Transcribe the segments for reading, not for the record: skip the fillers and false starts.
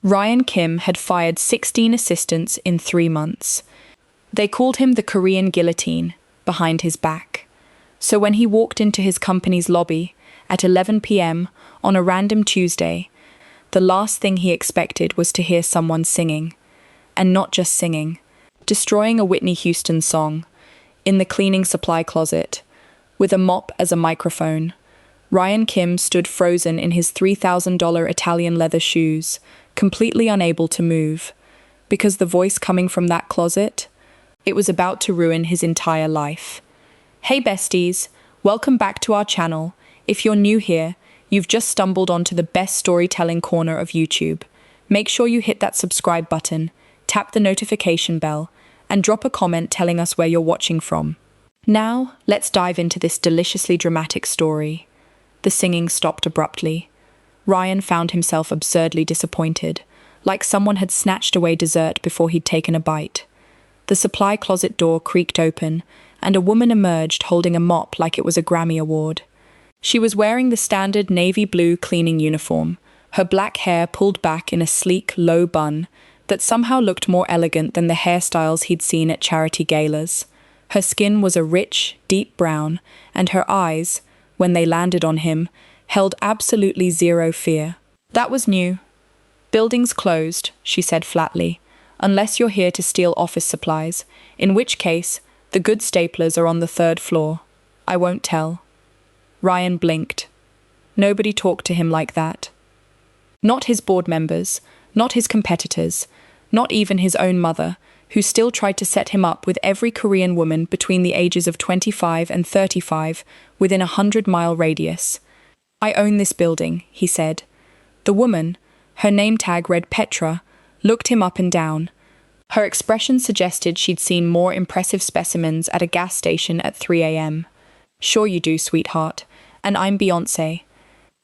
Ryan Kim had fired 16 assistants in 3 months. They called him the Korean guillotine, behind his back. So when he walked into his company's lobby at 11 p.m. on a random Tuesday, the last thing he expected was to hear someone singing. And not just singing, destroying a Whitney Houston song, in the cleaning supply closet, with a mop as a microphone. Ryan Kim stood frozen in his $3,000 Italian leather shoes, completely unable to move, because the voice coming from that closet, it was about to ruin his entire life. Hey besties, welcome back to our channel. If you're new here, you've just stumbled onto the best storytelling corner of YouTube. Make sure you hit that subscribe button, tap the notification bell, and drop a comment telling us where you're watching from. Now, let's dive into this deliciously dramatic story. The singing stopped abruptly. Ryan found himself absurdly disappointed, like someone had snatched away dessert before he'd taken a bite. The supply closet door creaked open, and a woman emerged holding a mop like it was a Grammy award. She was wearing the standard navy blue cleaning uniform, her black hair pulled back in a sleek, low bun that somehow looked more elegant than the hairstyles he'd seen at charity galas. Her skin was a rich, deep brown, and her eyes, when they landed on him, held absolutely zero fear. That was new. Building's closed, she said flatly, unless you're here to steal office supplies, in which case, the good staplers are on the 3rd floor. I won't tell. Ryan blinked. Nobody talked to him like that. Not his board members, not his competitors, not even his own mother, who still tried to set him up with every Korean woman between the ages of 25 and 35 within a 100-mile radius. I own this building, he said. The woman, her name tag read Petra, looked him up and down. Her expression suggested she'd seen more impressive specimens at a gas station at 3 a.m. Sure you do, sweetheart. And I'm Beyoncé.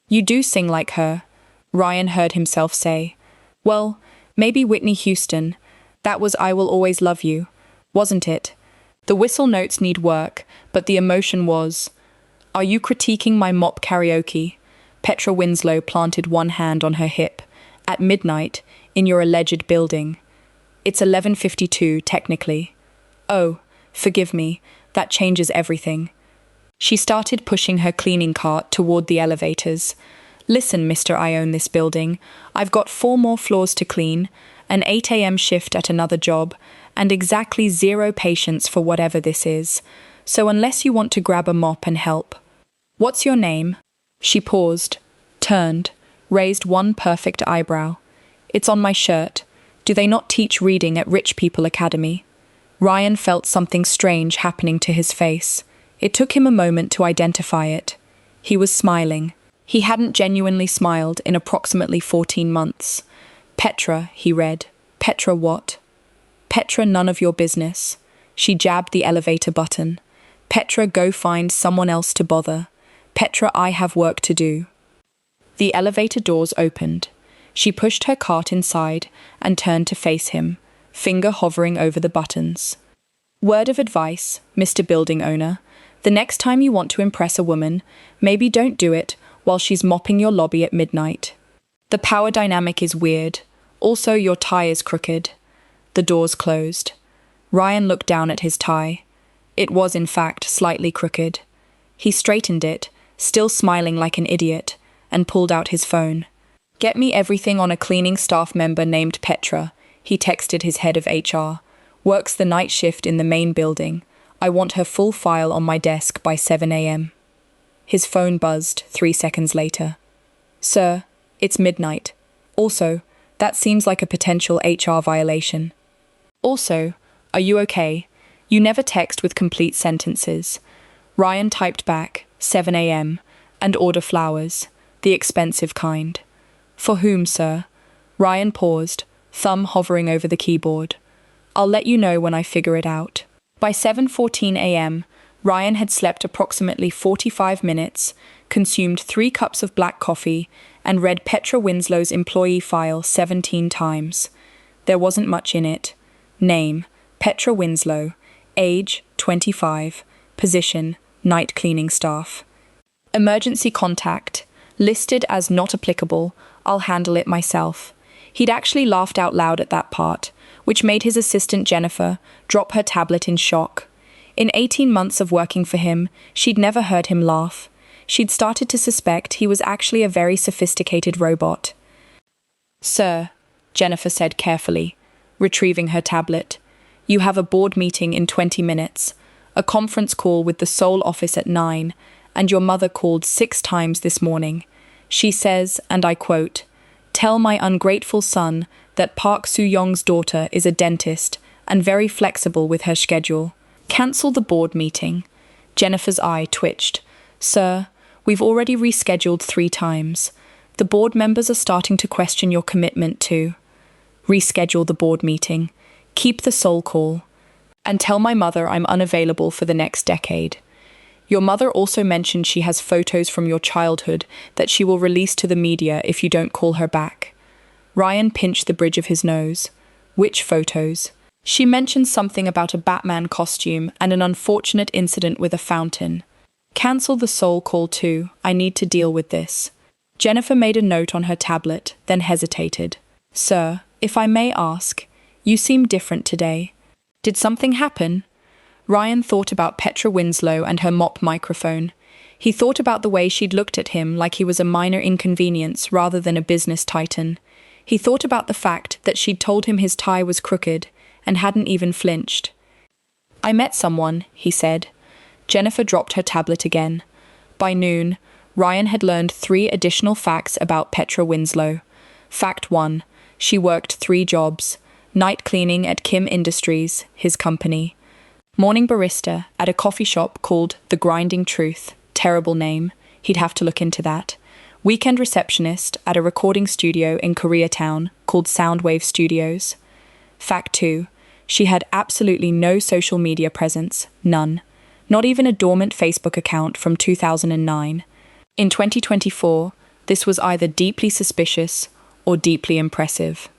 You do sing like her, Ryan heard himself say. Well, maybe Whitney Houston. That was I Will Always Love You, wasn't it? The whistle notes need work, but the emotion was. Are you critiquing my mop karaoke? Petra Winslow planted one hand on her hip. At midnight, in your alleged building. It's 11:52, technically. Oh, forgive me, that changes everything. She started pushing her cleaning cart toward the elevators. Listen, Mr. I own this building. I've got 4 more floors to clean, an 8 a.m. shift at another job, and exactly 0 patience for whatever this is. So unless you want to grab a mop and help. What's your name? She paused, turned, raised one perfect eyebrow. It's on my shirt. Do they not teach reading at Rich People Academy? Ryan felt something strange happening to his face. It took him a moment to identify it. He was smiling. He hadn't genuinely smiled in approximately 14 months. Petra, he read. Petra what? Petra, none of your business. She jabbed the elevator button. Petra, go find someone else to bother. Petra, I have work to do. The elevator doors opened. She pushed her cart inside and turned to face him, finger hovering over the buttons. Word of advice, Mr. Building Owner. The next time you want to impress a woman, maybe don't do it while she's mopping your lobby at midnight. The power dynamic is weird. Also, your tie is crooked. The doors closed. Ryan looked down at his tie. It was, in fact, slightly crooked. He straightened it, still smiling like an idiot, and pulled out his phone. Get me everything on a cleaning staff member named Petra, he texted his head of HR. Works the night shift in the main building. I want her full file on my desk by 7 a.m. His phone buzzed 3 seconds later. Sir, it's midnight. Also, that seems like a potential HR violation. Also, are you okay? You never text with complete sentences. Ryan typed back, 7 a.m., and order flowers, the expensive kind. For whom, sir? Ryan paused, thumb hovering over the keyboard. I'll let you know when I figure it out. By 7:14 a.m., Ryan had slept approximately 45 minutes, consumed 3 cups of black coffee, and read Petra Winslow's employee file 17 times. There wasn't much in it. Name, Petra Winslow. Age, 25. Position, night cleaning staff. Emergency contact. Listed as not applicable. I'll handle it myself. He'd actually laughed out loud at that part, which made his assistant Jennifer drop her tablet in shock. In 18 months of working for him, she'd never heard him laugh. She'd started to suspect he was actually a very sophisticated robot. "Sir," Jennifer said carefully, retrieving her tablet, "you have a board meeting in 20 minutes, a conference call with the Seoul office at 9, and your mother called 6 times this morning. She says, and I quote, 'Tell my ungrateful son that Park Soo-young's daughter is a dentist and very flexible with her schedule. Cancel the board meeting.'" Jennifer's eye twitched. "Sir, we've already rescheduled 3 times. The board members are starting to question your commitment to reschedule the board meeting, keep the Seoul call, and tell my mother I'm unavailable for the next decade. Your mother also mentioned she has photos from your childhood that she will release to the media if you don't call her back." Ryan pinched the bridge of his nose. "Which photos?" "She mentioned something about a Batman costume and an unfortunate incident with a fountain." "Cancel the Seoul call too. I need to deal with this." Jennifer made a note on her tablet, then hesitated. "Sir, if I may ask, you seem different today. Did something happen?" Ryan thought about Petra Winslow and her mop microphone. He thought about the way she'd looked at him like he was a minor inconvenience rather than a business titan. He thought about the fact that she'd told him his tie was crooked and hadn't even flinched. "I met someone," he said. Jennifer dropped her tablet again. By noon, Ryan had learned 3 additional facts about Petra Winslow. Fact 1. She worked 3 jobs. Night cleaning at Kim Industries, his company. Morning barista at a coffee shop called The Grinding Truth. Terrible name. He'd have to look into that. Weekend receptionist at a recording studio in Koreatown called Soundwave Studios. Fact 2. She had absolutely no social media presence. None. Not even a dormant Facebook account from 2009. In 2024, this was either deeply suspicious or deeply impressive.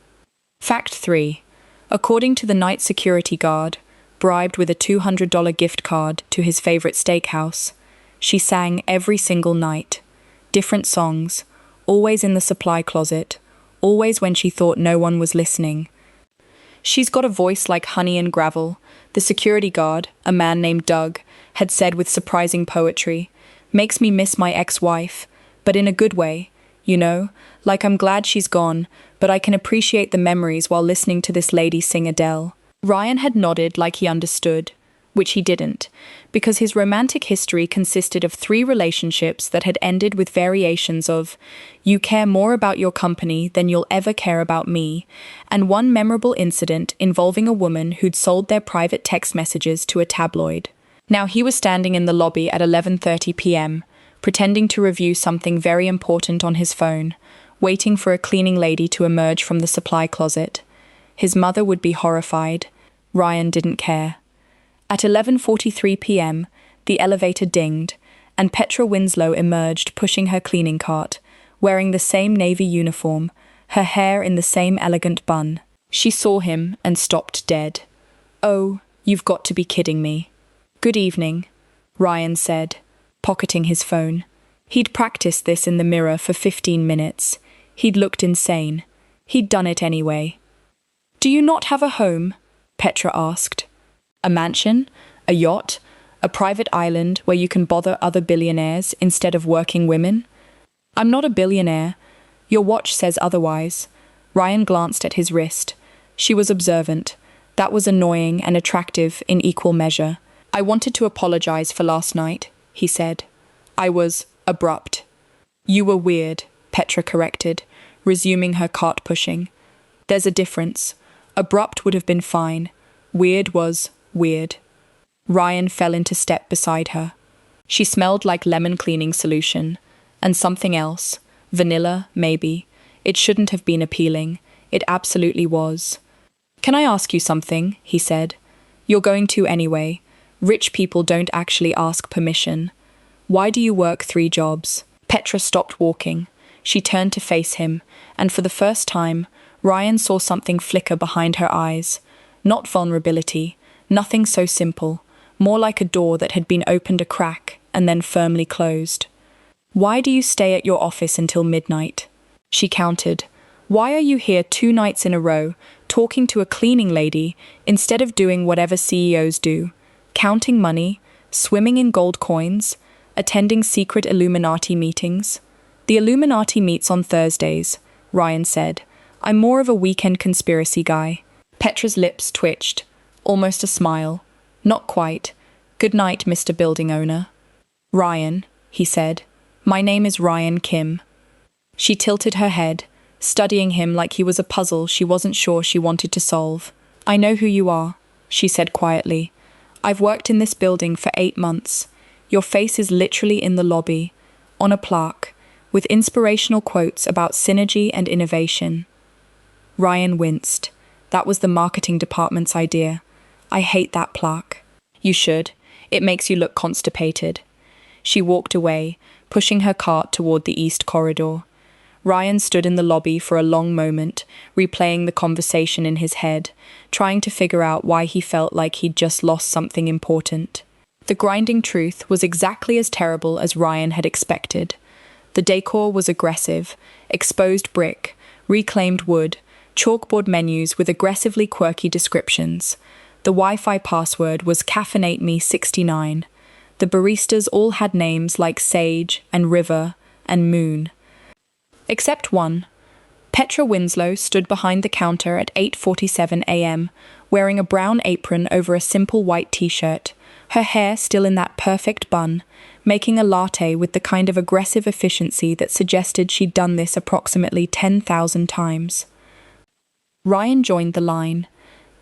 Fact 3. According to the night security guard, bribed with a $200 gift card to his favorite steakhouse, she sang every single night. Different songs, always in the supply closet, always when she thought no one was listening. "She's got a voice like honey and gravel," the security guard, a man named Doug, had said with surprising poetry. "Makes me miss my ex-wife, but in a good way, you know, like I'm glad she's gone, but I can appreciate the memories while listening to this lady sing Adele." Ryan had nodded like he understood, which he didn't, because his romantic history consisted of 3 relationships that had ended with variations of "you care more about your company than you'll ever care about me," and 1 memorable incident involving a woman who'd sold their private text messages to a tabloid. Now he was standing in the lobby at 11:30 p.m., pretending to review something very important on his phone, waiting for a cleaning lady to emerge from the supply closet. His mother would be horrified. Ryan didn't care. At 11:43 p.m., the elevator dinged, and Petra Winslow emerged pushing her cleaning cart, wearing the same navy uniform, her hair in the same elegant bun. She saw him and stopped dead. "Oh, you've got to be kidding me." "Good evening," Ryan said, pocketing his phone. He'd practiced this in the mirror for 15 minutes. He'd looked insane. He'd done it anyway. "Do you not have a home?" Petra asked. "A mansion? A yacht? A private island where you can bother other billionaires instead of working women?" "I'm not a billionaire. Your watch says otherwise." Ryan glanced at his wrist. She was observant. That was annoying and attractive in equal measure. "I wanted to apologize for last night," he said. "I was abrupt." "You were weird," Petra corrected, resuming her cart pushing. "There's a difference. Abrupt would have been fine. Weird was weird." Ryan fell into step beside her. She smelled like lemon cleaning solution. And something else. Vanilla, maybe. It shouldn't have been appealing. It absolutely was. "Can I ask you something?" he said. "You're going to anyway. Rich people don't actually ask permission. Why do you work 3 jobs?" Petra stopped walking. She turned to face him, and for the first time, Ryan saw something flicker behind her eyes. Not vulnerability, nothing so simple, more like a door that had been opened a crack and then firmly closed. "Why do you stay at your office until midnight?" She counted. Why are you here 2 nights in a row, talking to a cleaning lady, instead of doing whatever CEOs do? Counting money, swimming in gold coins, attending secret Illuminati meetings? The Illuminati meets on Thursdays, Ryan said. I'm more of a weekend conspiracy guy. Petra's lips twitched, almost a smile. Not quite. Good night, Mr. Building Owner. Ryan, he said. My name is Ryan Kim. She tilted her head, studying him like he was a puzzle she wasn't sure she wanted to solve. I know who you are, she said quietly. I've worked in this building for 8 months. Your face is literally in the lobby, on a plaque, with inspirational quotes about synergy and innovation. Ryan winced. That was the marketing department's idea. I hate that plaque. You should. It makes you look constipated. She walked away, pushing her cart toward the east corridor. Ryan stood in the lobby for a long moment, replaying the conversation in his head, trying to figure out why he felt like he'd just lost something important. The grinding truth was exactly as terrible as Ryan had expected. The decor was aggressive: exposed brick, reclaimed wood, chalkboard menus with aggressively quirky descriptions. The Wi-Fi password was caffeinateme69. The baristas all had names like Sage and River and Moon. Except one. Petra Winslow stood behind the counter at 8:47 a.m., wearing a brown apron over a simple white t-shirt, her hair still in that perfect bun, making a latte with the kind of aggressive efficiency that suggested she'd done this approximately 10,000 times. Ryan joined the line.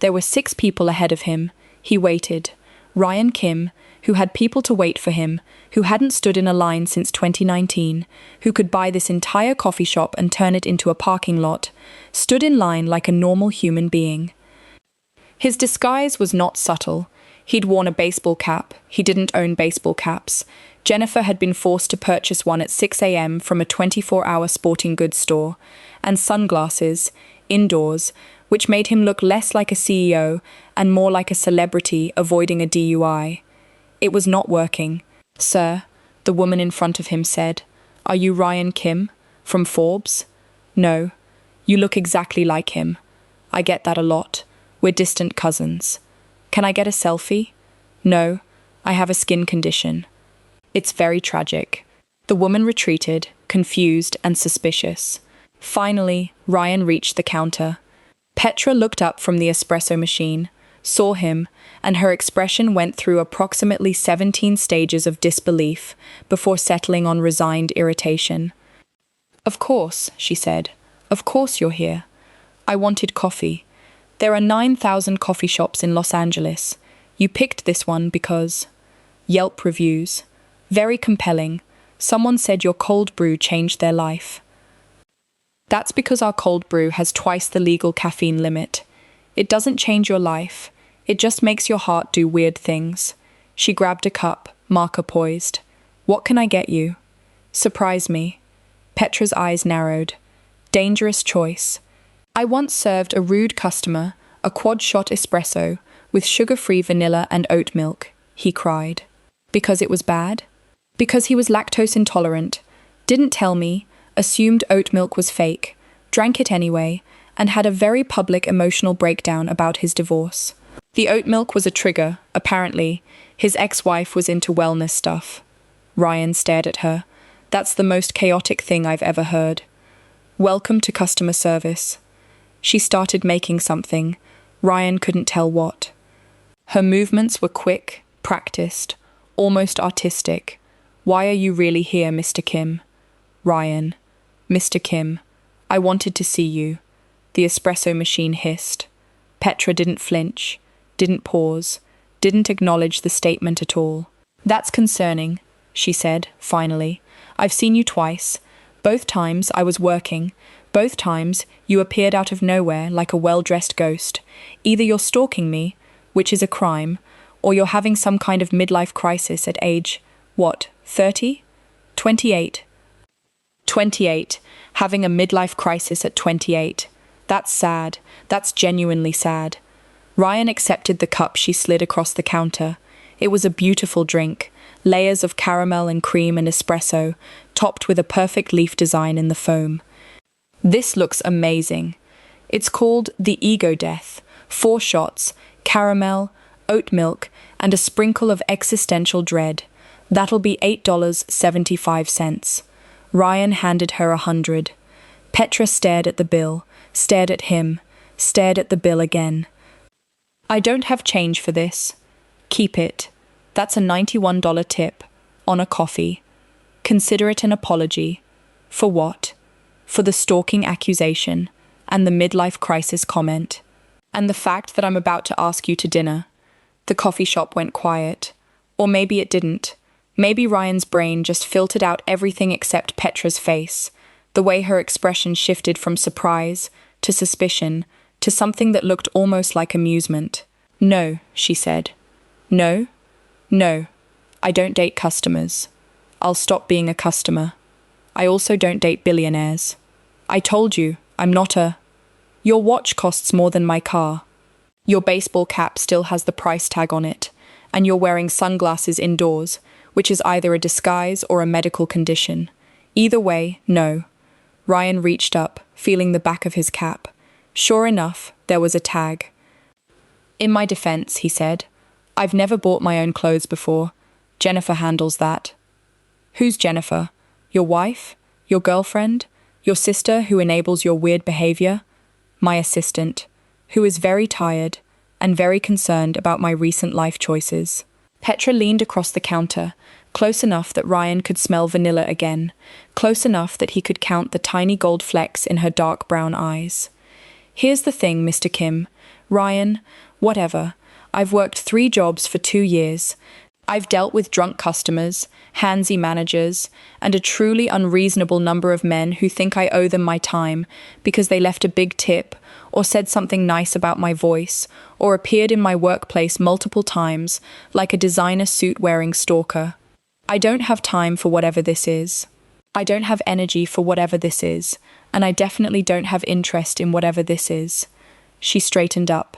There were 6 people ahead of him. He waited. Ryan Kim, who had people to wait for him, who hadn't stood in a line since 2019, who could buy this entire coffee shop and turn it into a parking lot, stood in line like a normal human being. His disguise was not subtle. He'd worn a baseball cap. He didn't own baseball caps. Jennifer had been forced to purchase one at 6 a.m. from a 24-hour sporting goods store, and sunglasses, indoors, which made him look less like a CEO and more like a celebrity avoiding a DUI. It was not working. Sir, the woman in front of him said, Are you Ryan Kim, from Forbes? No. You look exactly like him. I get that a lot. We're distant cousins. Can I get a selfie? No. I have a skin condition. It's very tragic. The woman retreated, confused and suspicious. Finally, Ryan reached the counter. Petra looked up from the espresso machine, saw him, and her expression went through approximately 17 stages of disbelief before settling on resigned irritation. Of course, she said. Of course you're here. I wanted coffee. There are 9,000 coffee shops in Los Angeles. You picked this one because... Yelp reviews. Very compelling. Someone said your cold brew changed their life. That's because our cold brew has twice the legal caffeine limit. It doesn't change your life. It just makes your heart do weird things. She grabbed a cup, marker poised. What can I get you? Surprise me. Petra's eyes narrowed. Dangerous choice. I once served a rude customer a quad-shot espresso with sugar-free vanilla and oat milk, he cried. Because it was bad? Because he was lactose intolerant. Didn't tell me, assumed oat milk was fake, drank it anyway, and had a very public emotional breakdown about his divorce. The oat milk was a trigger, apparently. His ex-wife was into wellness stuff. Ryan stared at her. That's the most chaotic thing I've ever heard. Welcome to customer service. She started making something. Ryan couldn't tell what. Her movements were quick, practiced, almost artistic. Why are you really here, Mr. Kim? Ryan. Mr. Kim. I wanted to see you. The espresso machine hissed. Petra didn't flinch, didn't pause, didn't acknowledge the statement at all. That's concerning, she said, finally. I've seen you twice. Both times I was working. Both times you appeared out of nowhere like a well-dressed ghost. Either you're stalking me, which is a crime, or you're having some kind of midlife crisis at age, 30? 28. 28. Having a midlife crisis at 28. That's sad. That's genuinely sad. Ryan accepted the cup she slid across the counter. It was a beautiful drink, layers of caramel and cream and espresso, topped with a perfect leaf design in the foam. This looks amazing. It's called the Ego Death. 4 shots, caramel, oat milk, and a sprinkle of existential dread. That'll be $8.75. Ryan handed her 100. Petra stared at the bill, stared at him, stared at the bill again. I don't have change for this. Keep it. That's a $91 tip. On a coffee. Consider it an apology. For what? For the stalking accusation, and the midlife crisis comment, and the fact that I'm about to ask you to dinner. The coffee shop went quiet. Or maybe it didn't. Maybe Ryan's brain just filtered out everything except Petra's face, the way her expression shifted from surprise to suspicion to something that looked almost like amusement. No, she said. No? No. I don't date customers. I'll stop being a customer. I also don't date billionaires. I told you, I'm not a... Your watch costs more than my car. Your baseball cap still has the price tag on it, and you're wearing sunglasses indoors, which is either a disguise or a medical condition. Either way, no. Ryan reached up, feeling the back of his cap. Sure enough, there was a tag. In my defense, he said, I've never bought my own clothes before. Jennifer handles that. Who's Jennifer? Your wife? Your girlfriend? Your sister who enables your weird behavior? My assistant, who is very tired and very concerned about my recent life choices. Petra leaned across the counter, close enough that Ryan could smell vanilla again, close enough that he could count the tiny gold flecks in her dark brown eyes. Here's the thing, Mr. Kim. Ryan, whatever. I've worked 3 jobs for 2 years. I've dealt with drunk customers, handsy managers, and a truly unreasonable number of men who think I owe them my time because they left a big tip, or said something nice about my voice, or appeared in my workplace multiple times, like a designer suit-wearing stalker. I don't have time for whatever this is. I don't have energy for whatever this is, and I definitely don't have interest in whatever this is. She straightened up.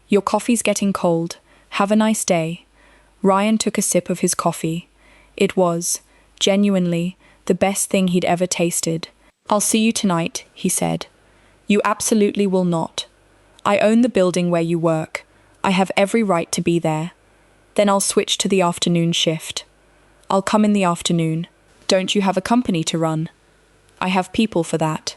Your coffee's getting cold. Have a nice day. Ryan took a sip of his coffee. It was, genuinely, the best thing he'd ever tasted. I'll see you tonight, he said. You absolutely will not. I own the building where you work. I have every right to be there. Then I'll switch to the afternoon shift. I'll come in the afternoon. Don't you have a company to run? I have people for that.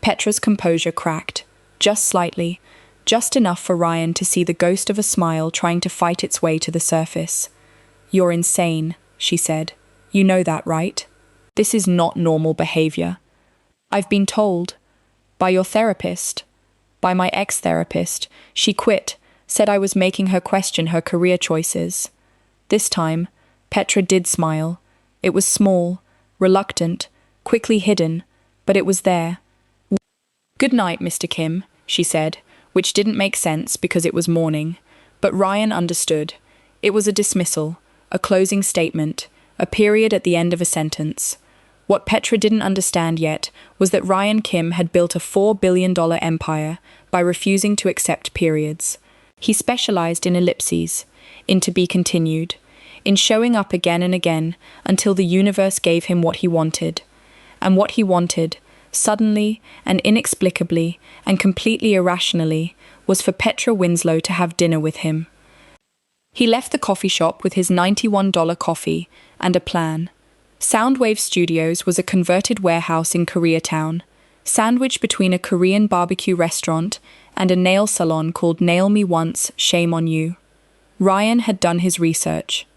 Petra's composure cracked, just slightly, just enough for Ryan to see the ghost of a smile trying to fight its way to the surface. You're insane, she said. You know that, right? This is not normal behavior. I've been told. By your therapist. By my ex-therapist. She quit, said I was making her question her career choices. This time, Petra did smile. It was small, reluctant, quickly hidden, but it was there. Good night, Mr. Kim, she said, which didn't make sense because it was morning. But Ryan understood. It was a dismissal, a closing statement, a period at the end of a sentence. What Petra didn't understand yet was that Ryan Kim had built a $4 billion empire by refusing to accept periods. He specialized in ellipses, in to be continued, in showing up again and again until the universe gave him what he wanted. And what he wanted, suddenly and inexplicably and completely irrationally, was for Petra Winslow to have dinner with him. He left the coffee shop with his $91 coffee and a plan. Soundwave Studios was a converted warehouse in Koreatown, sandwiched between a Korean barbecue restaurant and a nail salon called Nail Me Once, Shame on You. Ryan had done his research.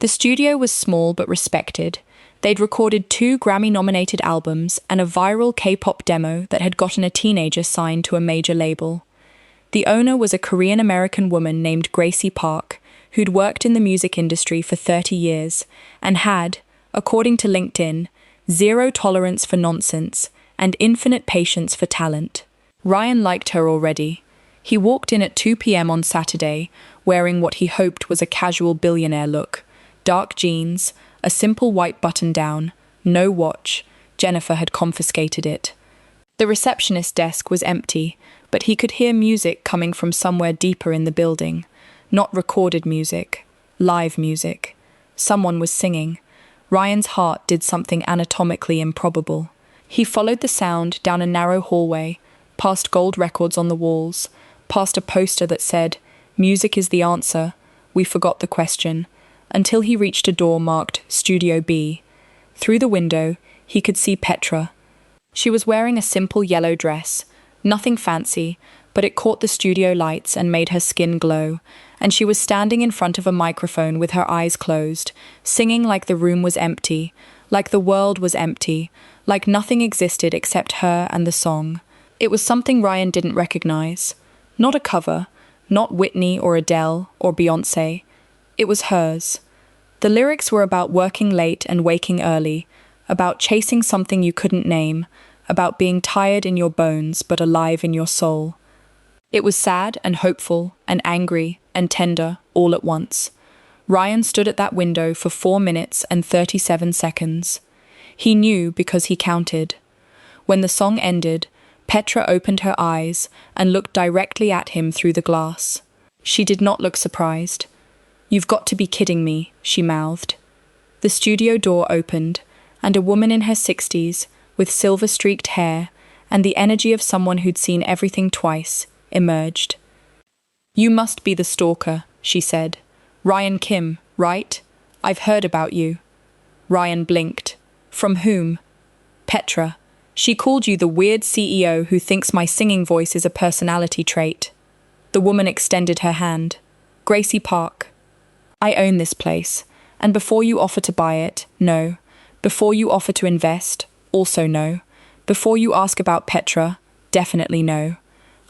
The studio was small but respected. They'd recorded 2 Grammy-nominated albums and a viral K-pop demo that had gotten a teenager signed to a major label. The owner was a Korean-American woman named Gracie Park, who'd worked in the music industry for 30 years and had, according to LinkedIn, 0 tolerance for nonsense and infinite patience for talent. Ryan liked her already. He walked in at 2 p.m. on Saturday, wearing what he hoped was a casual billionaire look. Dark jeans, a simple white button-down, no watch. Jennifer had confiscated it. The receptionist's desk was empty, but he could hear music coming from somewhere deeper in the building. Not recorded music, live music. Someone was singing. Ryan's heart did something anatomically improbable. He followed the sound down a narrow hallway, past gold records on the walls, past a poster that said, "Music is the answer, we forgot the question," until he reached a door marked Studio B. Through the window, he could see Petra. She was wearing a simple yellow dress, nothing fancy, but it caught the studio lights and made her skin glow, and she was standing in front of a microphone with her eyes closed, singing like the room was empty, like the world was empty, like nothing existed except her and the song. It was something Ryan didn't recognize. Not a cover, not Whitney or Adele or Beyoncé. It was hers. The lyrics were about working late and waking early, about chasing something you couldn't name, about being tired in your bones but alive in your soul. It was sad and hopeful and angry and tender all at once. Ryan stood at that window for 4 minutes and 37 seconds. He knew because he counted. When the song ended, Petra opened her eyes and looked directly at him through the glass. She did not look surprised. "You've got to be kidding me," she mouthed. The studio door opened, and a woman in her 60s, with silver-streaked hair and the energy of someone who'd seen everything twice, emerged. "You must be the stalker," she said. "Ryan Kim, right? I've heard about you." Ryan blinked. "From whom?" "Petra. She called you the weird CEO who thinks my singing voice is a personality trait." The woman extended her hand. "Gracie Park. I own this place, and before you offer to buy it, no. Before you offer to invest, also no. Before you ask about Petra, definitely no.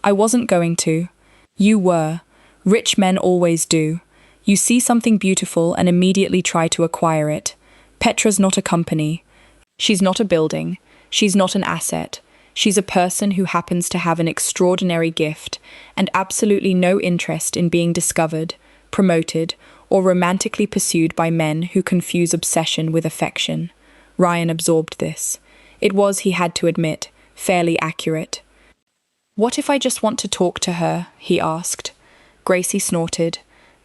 I wasn't going to. You were. Rich men always do. You see something beautiful and immediately try to acquire it. Petra's not a company. She's not a building. She's not an asset. She's a person who happens to have an extraordinary gift and absolutely no interest in being discovered, promoted, or romantically pursued by men who confuse obsession with affection." Ryan absorbed this. It was, he had to admit, fairly accurate. "What if I just want to talk to her?" he asked. Gracie snorted.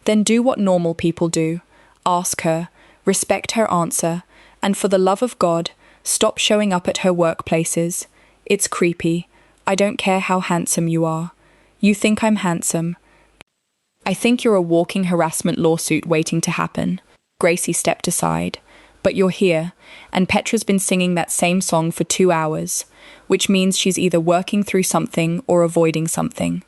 "Then do what normal people do. Ask her, respect her answer, and for the love of God, stop showing up at her workplaces. It's creepy. I don't care how handsome you are. You think I'm handsome. I think you're a walking harassment lawsuit waiting to happen." Gracie stepped aside. "But you're here, and Petra's been singing that same song for 2 hours, which means she's either working through something or avoiding something.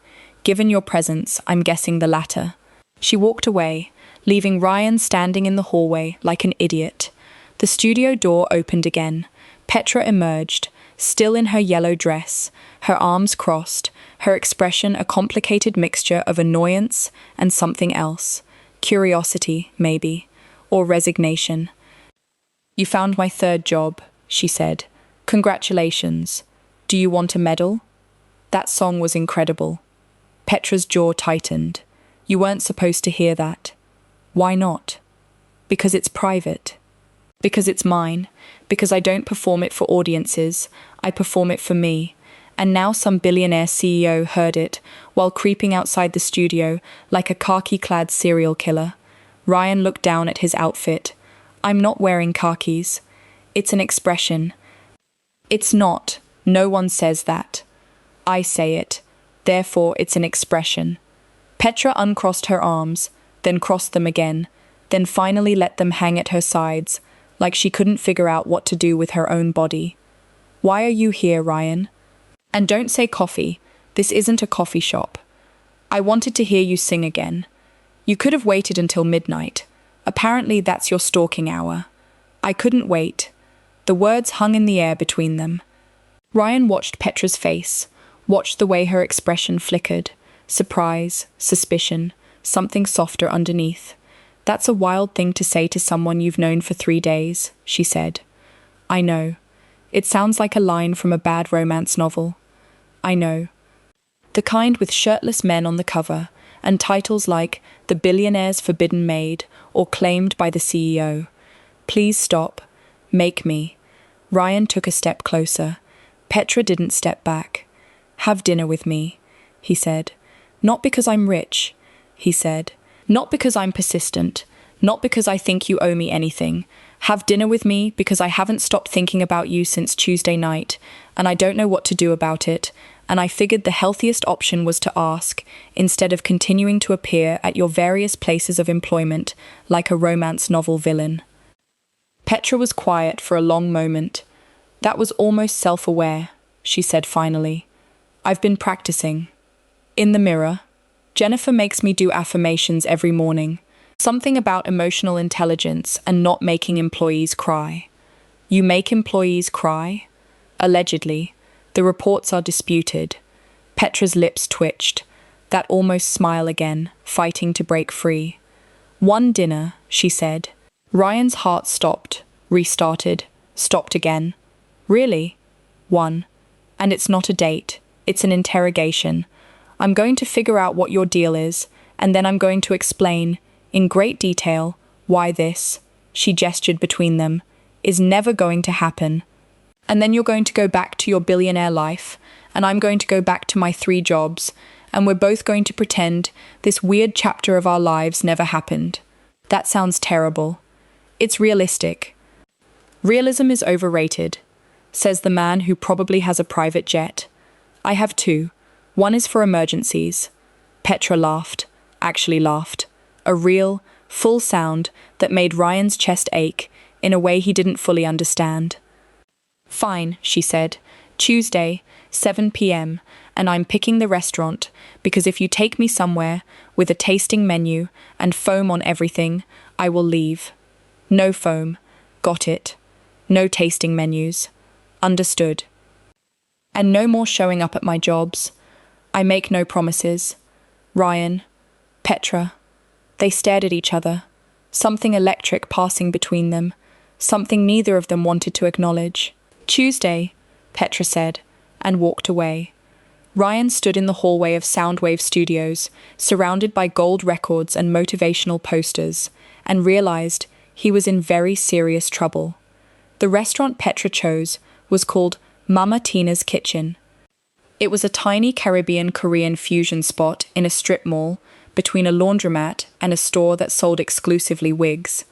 Given your presence, I'm guessing the latter." She walked away, leaving Ryan standing in the hallway like an idiot. The studio door opened again. Petra emerged, still in her yellow dress, her arms crossed, her expression a complicated mixture of annoyance and something else. Curiosity, maybe, or resignation. "You found my third job," she said. "Congratulations. Do you want a medal?" That song was incredible. Petra's jaw tightened. "You weren't supposed to hear that." "Why not?" "Because it's private. Because it's mine. Because I don't perform it for audiences. I perform it for me." And now some billionaire CEO heard it while creeping outside the studio like a khaki-clad serial killer. Ryan looked down at his outfit. "I'm not wearing khakis. It's an expression." "It's not. No one says that. I say it. Therefore, it's an expression." Petra uncrossed her arms, then crossed them again, then finally let them hang at her sides, like she couldn't figure out what to do with her own body. "Why are you here, Ryan? And don't say coffee. This isn't a coffee shop. I wanted to hear you sing again. You could have waited until midnight. Apparently that's your stalking hour." "I couldn't wait." The words hung in the air between them. Ryan watched Petra's face, watched the way her expression flickered. Surprise, suspicion, something softer underneath. "That's a wild thing to say to someone you've known for 3 days," she said. "I know. It sounds like a line from a bad romance novel." "I know. The kind with shirtless men on the cover, and titles like The Billionaire's Forbidden Maid or Claimed by the CEO. Please stop. Make me." Ryan took a step closer. Petra didn't step back. "Have dinner with me," he said. "Not because I'm rich," he said. "Not because I'm persistent. Not because I think you owe me anything. Have dinner with me because I haven't stopped thinking about you since Tuesday night, and I don't know what to do about it, and I figured the healthiest option was to ask, instead of continuing to appear at your various places of employment like a romance novel villain. Petra was quiet for a long moment. That was almost self-aware, she said finally. I've been practicing. In the mirror. Jennifer makes me do affirmations every morning. Something about emotional intelligence and not making employees cry. You make employees cry? Allegedly. The reports are disputed. Petra's lips twitched. That almost smile again, fighting to break free. One dinner, she said. Ryan's heart stopped, restarted, stopped again. Really? One. And it's not a date. It's an interrogation. I'm going to figure out what your deal is, and then I'm going to explain, in great detail, why this, she gestured between them, is never going to happen. And then you're going to go back to your billionaire life, and I'm going to go back to my 3 jobs, and we're both going to pretend this weird chapter of our lives never happened. That sounds terrible. It's realistic. Realism is overrated, says the man who probably has a private jet. I have 2. One is for emergencies. Petra laughed, actually laughed. A real, full sound that made Ryan's chest ache in a way he didn't fully understand. Fine, she said. Tuesday, 7 p.m., and I'm picking the restaurant because if you take me somewhere with a tasting menu and foam on everything, I will leave. No foam. Got it. No tasting menus. Understood. And no more showing up at my jobs. I make no promises. Ryan. Petra. They stared at each other, something electric passing between them, something neither of them wanted to acknowledge. Tuesday, Petra said, and walked away. Ryan stood in the hallway of Soundwave Studios, surrounded by gold records and motivational posters, and realized he was in very serious trouble. The restaurant Petra chose was called Mama Tina's Kitchen. It was a tiny Caribbean-Korean fusion spot in a strip mall, between a laundromat and a store that sold exclusively wigs.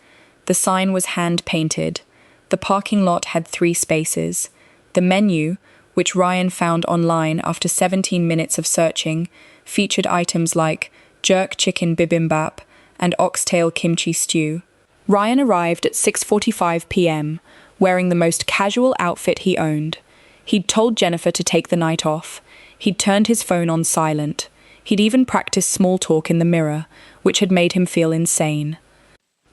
The sign was hand-painted. The parking lot had 3 spaces. The menu, which Ryan found online after 17 minutes of searching, featured items like jerk chicken bibimbap and oxtail kimchi stew. Ryan arrived at 6:45 p.m., wearing the most casual outfit he owned. He'd told Jennifer to take the night off. He'd turned his phone on silent. He'd even practiced small talk in the mirror, which had made him feel insane.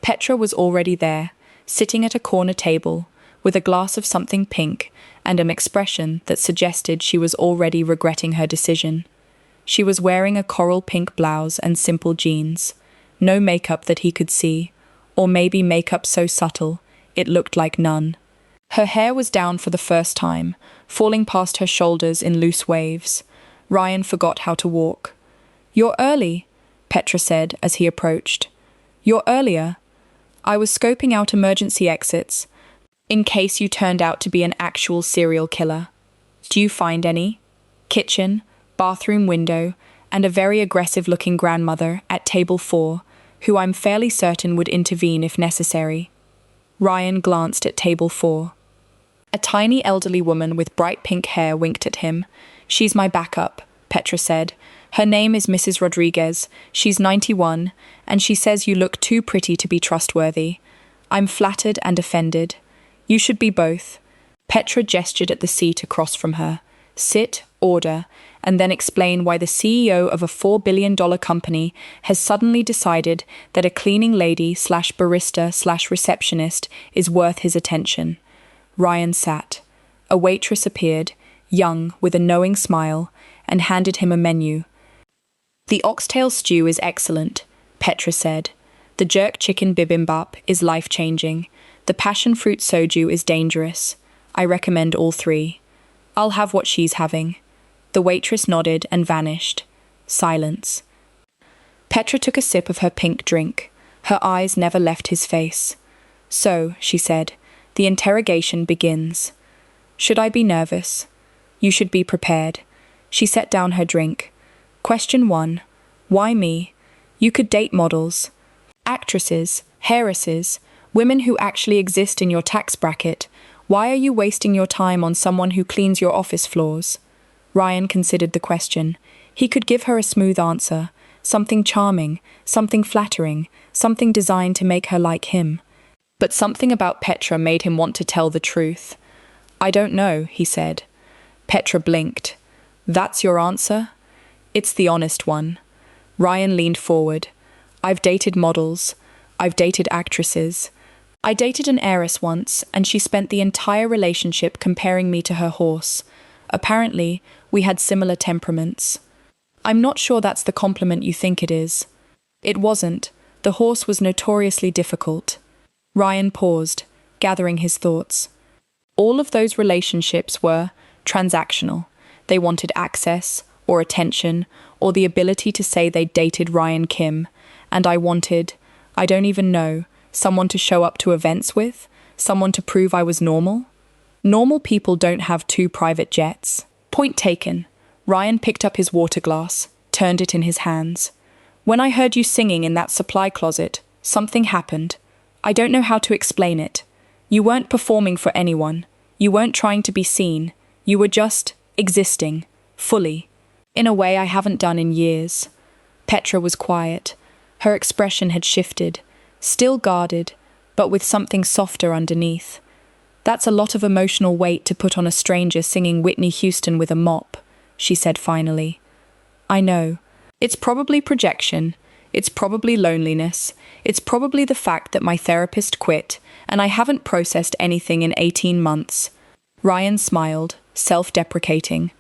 Petra was already there, sitting at a corner table, with a glass of something pink and an expression that suggested she was already regretting her decision. She was wearing a coral pink blouse and simple jeans. No makeup that he could see, or maybe makeup so subtle, it looked like none. Her hair was down for the first time, falling past her shoulders in loose waves. Ryan forgot how to walk. You're early, Petra said as he approached. You're earlier. I was scoping out emergency exits, in case you turned out to be an actual serial killer. Do you find any? Kitchen, bathroom window, and a very aggressive-looking grandmother at table 4, who I'm fairly certain would intervene if necessary. Ryan glanced at table 4. A tiny elderly woman with bright pink hair winked at him. She's my backup, Petra said. Her name is Mrs. Rodriguez. She's 91, and she says you look too pretty to be trustworthy. I'm flattered and offended. You should be both. Petra gestured at the seat across from her. Sit, order, and then explain why the CEO of a $4 billion company has suddenly decided that a cleaning lady/barista/receptionist is worth his attention. Ryan sat. A waitress appeared, young, with a knowing smile, and handed him a menu. The oxtail stew is excellent, Petra said. The jerk chicken bibimbap is life-changing. The passion fruit soju is dangerous. I recommend all 3. I'll have what she's having. The waitress nodded and vanished. Silence. Petra took a sip of her pink drink. Her eyes never left his face. So, she said, the interrogation begins. Should I be nervous? You should be prepared. She set down her drink. Question 1. Why me? You could date models, actresses, heiresses, Women who actually exist in your tax bracket. Why are you wasting your time on someone who cleans your office floors? Ryan considered the question. He could give her a smooth answer, something charming, something flattering, something designed to make her like him. But something about Petra made him want to tell the truth. I don't know, he said. Petra blinked. That's your answer? It's the honest one. Ryan leaned forward. I've dated models. I've dated actresses. I dated an heiress once, and she spent the entire relationship comparing me to her horse. Apparently, we had similar temperaments. I'm not sure that's the compliment you think it is. It wasn't. The horse was notoriously difficult. Ryan paused, gathering his thoughts. All of those relationships were transactional. They wanted access, or attention, or the ability to say they dated Ryan Kim. And I wanted, I don't even know, someone to show up to events with? Someone to prove I was normal? Normal people don't have 2 private jets. Point taken. Ryan picked up his water glass, turned it in his hands. When I heard you singing in that supply closet, something happened. I don't know how to explain it. You weren't performing for anyone. You weren't trying to be seen. You were just existing, fully, in a way I haven't done in years. Petra was quiet. Her expression had shifted, still guarded, but with something softer underneath. That's a lot of emotional weight to put on a stranger singing Whitney Houston with a mop, she said finally. I know. It's probably projection. It's probably loneliness. It's probably the fact that my therapist quit, and I haven't processed anything in 18 months. Ryan smiled, self-deprecating.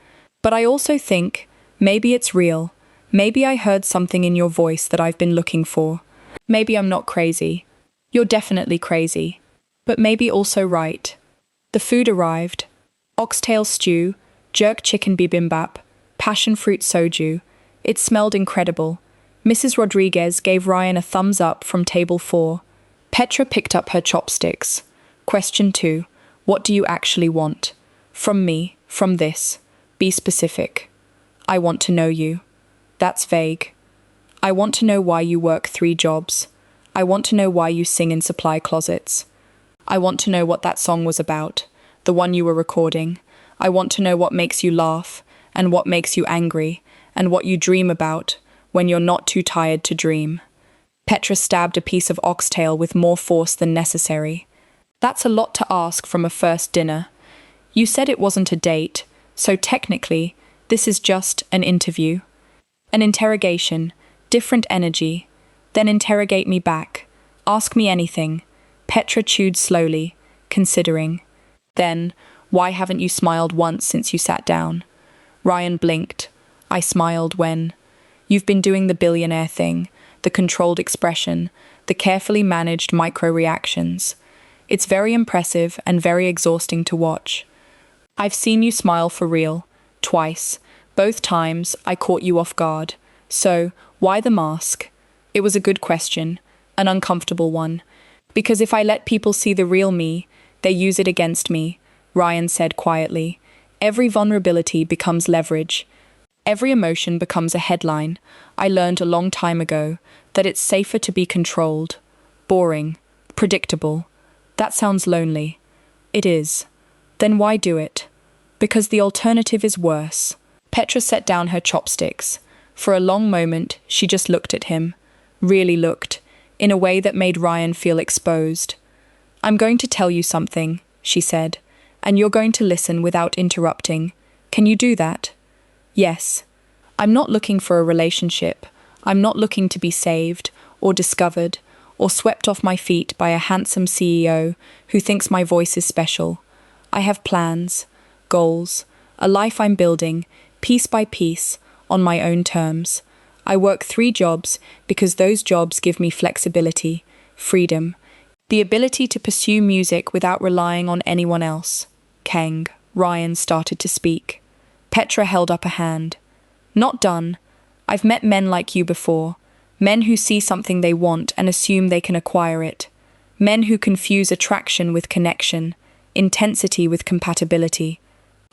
But I also think, maybe it's real. Maybe I heard something in your voice that I've been looking for. Maybe I'm not crazy. You're definitely crazy. But maybe also right. The food arrived. Oxtail stew, jerk chicken bibimbap, passion fruit soju. It smelled incredible. Mrs. Rodriguez gave Ryan a thumbs up from table 4. Petra picked up her chopsticks. Question 2. What do you actually want? From me, from this. Be specific. I want to know you. That's vague. I want to know why you work 3 jobs. I want to know why you sing in supply closets. I want to know what that song was about, the one you were recording. I want to know what makes you laugh, and what makes you angry, and what you dream about when you're not too tired to dream. Petra stabbed a piece of oxtail with more force than necessary. That's a lot to ask from a first dinner. You said it wasn't a date, so technically, this is just an interview. An interrogation, different energy. Then interrogate me back. Ask me anything. Petra chewed slowly, considering. Then, why haven't you smiled once since you sat down? Ryan blinked. I smiled when. You've been doing the billionaire thing, the controlled expression, the carefully managed micro-reactions. It's very impressive and very exhausting to watch. I've seen you smile for real, twice. Both times, I caught you off guard. So, why the mask? It was a good question, an uncomfortable one. Because if I let people see the real me, they use it against me, Ryan said quietly. Every vulnerability becomes leverage. Every emotion becomes a headline. I learned a long time ago that it's safer to be controlled, boring, predictable. That sounds lonely. It is. Then why do it? Because the alternative is worse. Petra set down her chopsticks. For a long moment, she just looked at him. Really looked, in a way that made Ryan feel exposed. I'm going to tell you something, she said, and you're going to listen without interrupting. Can you do that? Yes. I'm not looking for a relationship. I'm not looking to be saved, or discovered, or swept off my feet by a handsome CEO who thinks my voice is special. I have plans, goals, a life I'm building, piece by piece, on my own terms. I work 3 jobs because those jobs give me flexibility, freedom, the ability to pursue music without relying on anyone else. Kang, Ryan started to speak. Petra held up a hand. Not done. I've met men like you before. Men who see something they want and assume they can acquire it. Men who confuse attraction with connection, intensity with compatibility.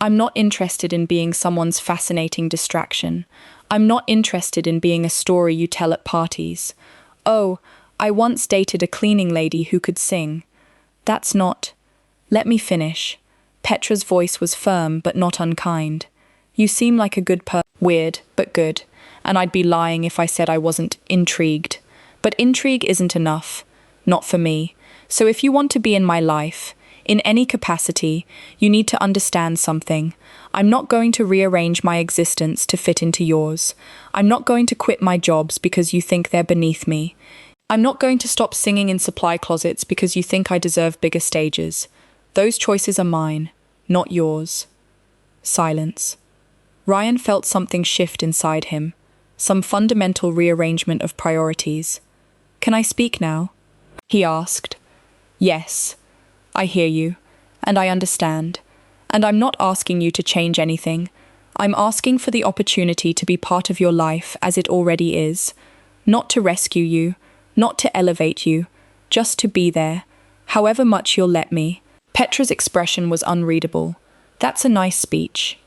I'm not interested in being someone's fascinating distraction. I'm not interested in being a story you tell at parties. Oh, I once dated a cleaning lady who could sing. That's not... Let me finish. Petra's voice was firm but not unkind. You seem like a good person. Weird, but good. And I'd be lying if I said I wasn't intrigued. But intrigue isn't enough. Not for me. So if you want to be in my life, in any capacity, you need to understand something. I'm not going to rearrange my existence to fit into yours. I'm not going to quit my jobs because you think they're beneath me. I'm not going to stop singing in supply closets because you think I deserve bigger stages. Those choices are mine, not yours. Silence. Ryan felt something shift inside him, some fundamental rearrangement of priorities. Can I speak now? He asked. Yes, I hear you, and I understand. And I'm not asking you to change anything. I'm asking for the opportunity to be part of your life as it already is. Not to rescue you, not to elevate you, just to be there, however much you'll let me. Petra's expression was unreadable. That's a nice speech.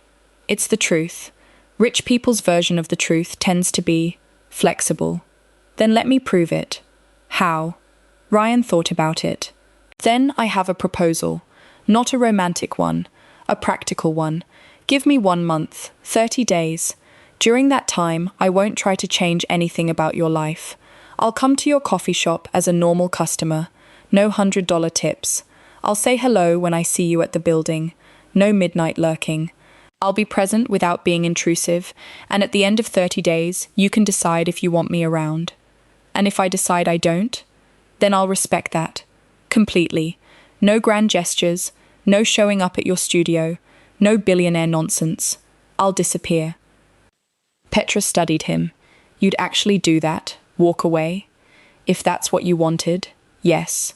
It's the truth. Rich people's version of the truth tends to be flexible. Then let me prove it. How? Ryan thought about it. Then I have a proposal. Not a romantic one, a practical one. Give me 1 month, 30 days. During that time, I won't try to change anything about your life. I'll come to your coffee shop as a normal customer. No $100 tips. I'll say hello when I see you at the building. No midnight lurking. I'll be present without being intrusive, and at the end of 30 days, you can decide if you want me around. And if I decide I don't, then I'll respect that. Completely. No grand gestures, no showing up at your studio, no billionaire nonsense. I'll disappear. Petra studied him. You'd actually do that? Walk away? If that's what you wanted, yes.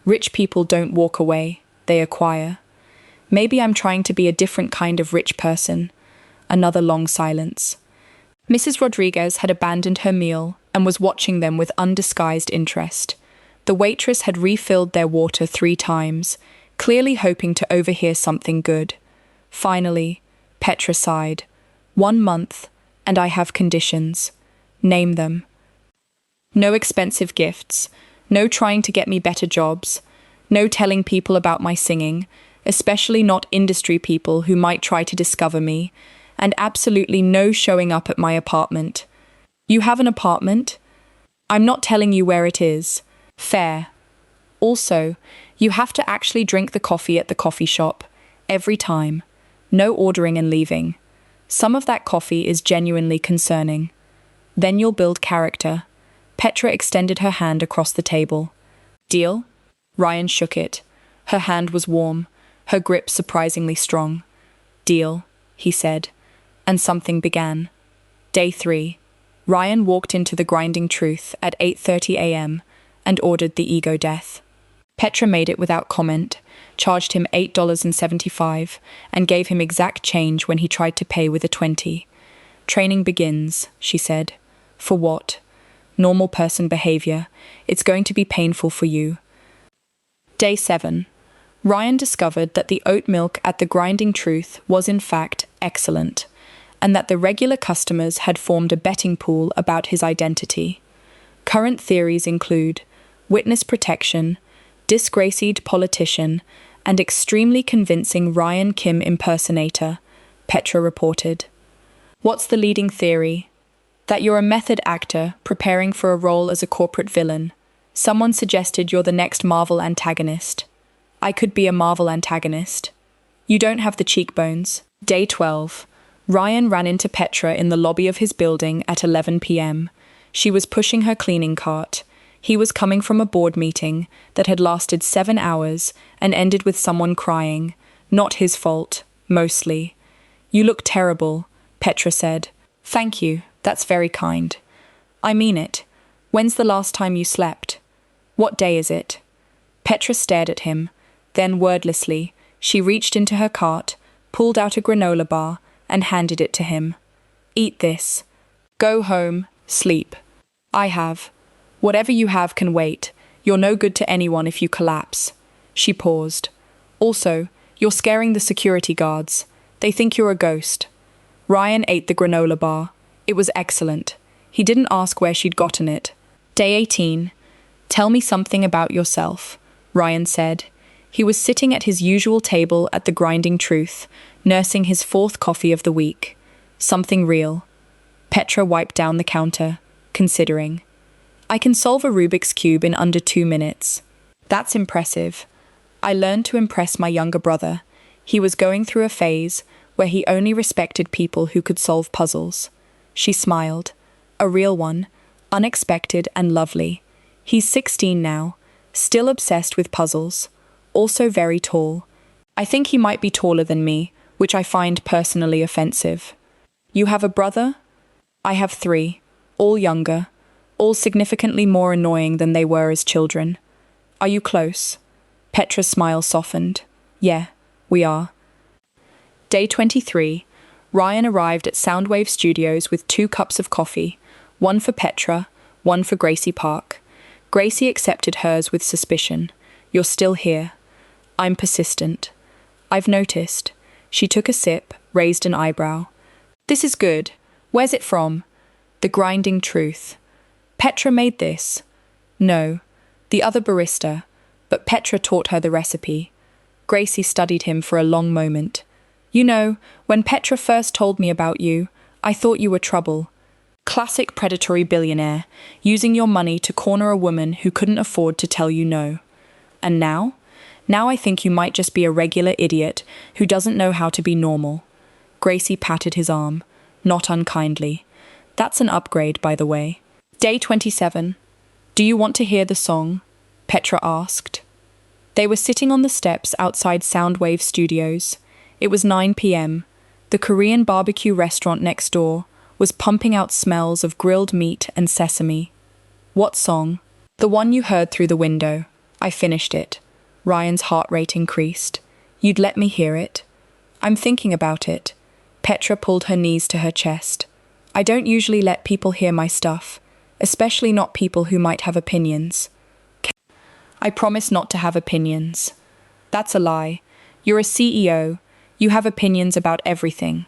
Rich people don't walk away, they acquire. Maybe I'm trying to be a different kind of rich person. Another long silence. Mrs. Rodriguez had abandoned her meal and was watching them with undisguised interest. The waitress had refilled their water 3 times, clearly hoping to overhear something good. Finally, Petra sighed. 1 month, and I have conditions. Name them. No expensive gifts. No trying to get me better jobs. No telling people about my singing, especially not industry people who might try to discover me, and absolutely no showing up at my apartment. You have an apartment? I'm not telling you where it is. Fair. Also, you have to actually drink the coffee at the coffee shop. Every time. No ordering and leaving. Some of that coffee is genuinely concerning. Then you'll build character. Petra extended her hand across the table. Deal? Ryan shook it. Her hand was warm, her grip surprisingly strong. Deal, he said, and something began. Day 3. Ryan walked into the Grinding Truth at 8:30 a.m. and ordered the ego death. Petra made it without comment, charged him $8.75, and gave him exact change when he tried to pay with a 20. Training begins, she said. For what? Normal person behavior. It's going to be painful for you. Day 7. Ryan discovered that the oat milk at the Grinding Truth was in fact excellent, and that the regular customers had formed a betting pool about his identity. Current theories include witness protection, disgraced politician, and extremely convincing Ryan Kim impersonator, Petra reported. What's the leading theory? That you're a method actor preparing for a role as a corporate villain. Someone suggested you're the next Marvel antagonist. I could be a Marvel antagonist. You don't have the cheekbones. Day 12. Ryan ran into Petra in the lobby of his building at 11 p.m. She was pushing her cleaning cart. He was coming from a board meeting that had lasted 7 hours and ended with someone crying. Not his fault, mostly. You look terrible, Petra said. Thank you, that's very kind. I mean it. When's the last time you slept? What day is it? Petra stared at him. Then wordlessly, she reached into her cart, pulled out a granola bar, and handed it to him. Eat this. Go home, sleep. I have. Whatever you have can wait. You're no good to anyone if you collapse. She paused. Also, you're scaring the security guards. They think you're a ghost. Ryan ate the granola bar. It was excellent. He didn't ask where she'd gotten it. Day 18. Tell me something about yourself, Ryan said. He was sitting at his usual table at the Grinding Truth, nursing his fourth coffee of the week. Something real. Petra wiped down the counter, considering. I can solve a Rubik's Cube in under 2 minutes. That's impressive. I learned to impress my younger brother. He was going through a phase where he only respected people who could solve puzzles. She smiled. A real one, unexpected and lovely. He's 16 now, still obsessed with puzzles, also very tall. I think he might be taller than me, which I find personally offensive. You have a brother? I have 3, all younger, all significantly more annoying than they were as children. Are you close? Petra's smile softened. Yeah, we are. Day 23, Ryan arrived at Soundwave Studios with 2 cups of coffee, one for Petra, one for Gracie Park. Gracie accepted hers with suspicion. You're still here. I'm persistent. I've noticed. She took a sip, raised an eyebrow. This is good. Where's it from? The Grinding Truth. Petra made this. No, the other barista, but Petra taught her the recipe. Gracie studied him for a long moment. You know, when Petra first told me about you, I thought you were trouble. Classic predatory billionaire, using your money to corner a woman who couldn't afford to tell you no. And now? Now I think you might just be a regular idiot who doesn't know how to be normal. Gracie patted his arm, not unkindly. That's an upgrade, by the way. Day 27. Do you want to hear the song? Petra asked. They were sitting on the steps outside Soundwave Studios. It was 9 p.m. The Korean barbecue restaurant next door was pumping out smells of grilled meat and sesame. What song? The one you heard through the window. I finished it. Ryan's heart rate increased. You'd let me hear it? I'm thinking about it. Petra pulled her knees to her chest. I don't usually let people hear my stuff, especially not people who might have opinions. I promise not to have opinions. That's a lie. You're a CEO. You have opinions about everything.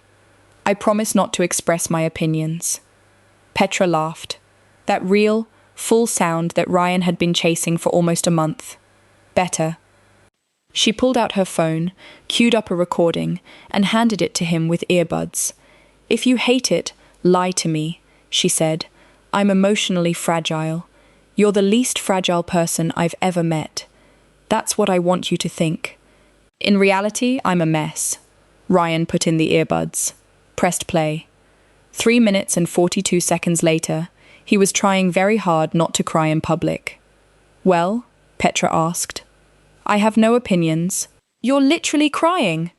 I promise not to express my opinions. Petra laughed. That real, full sound that Ryan had been chasing for almost a month. Better. She pulled out her phone, queued up a recording, and handed it to him with earbuds. If you hate it, lie to me, she said. I'm emotionally fragile. You're the least fragile person I've ever met. That's what I want you to think. In reality, I'm a mess. Ryan put in the earbuds. Pressed play. 3 minutes and 42 seconds later, he was trying very hard not to cry in public. Well? Petra asked. I have no opinions. You're literally crying.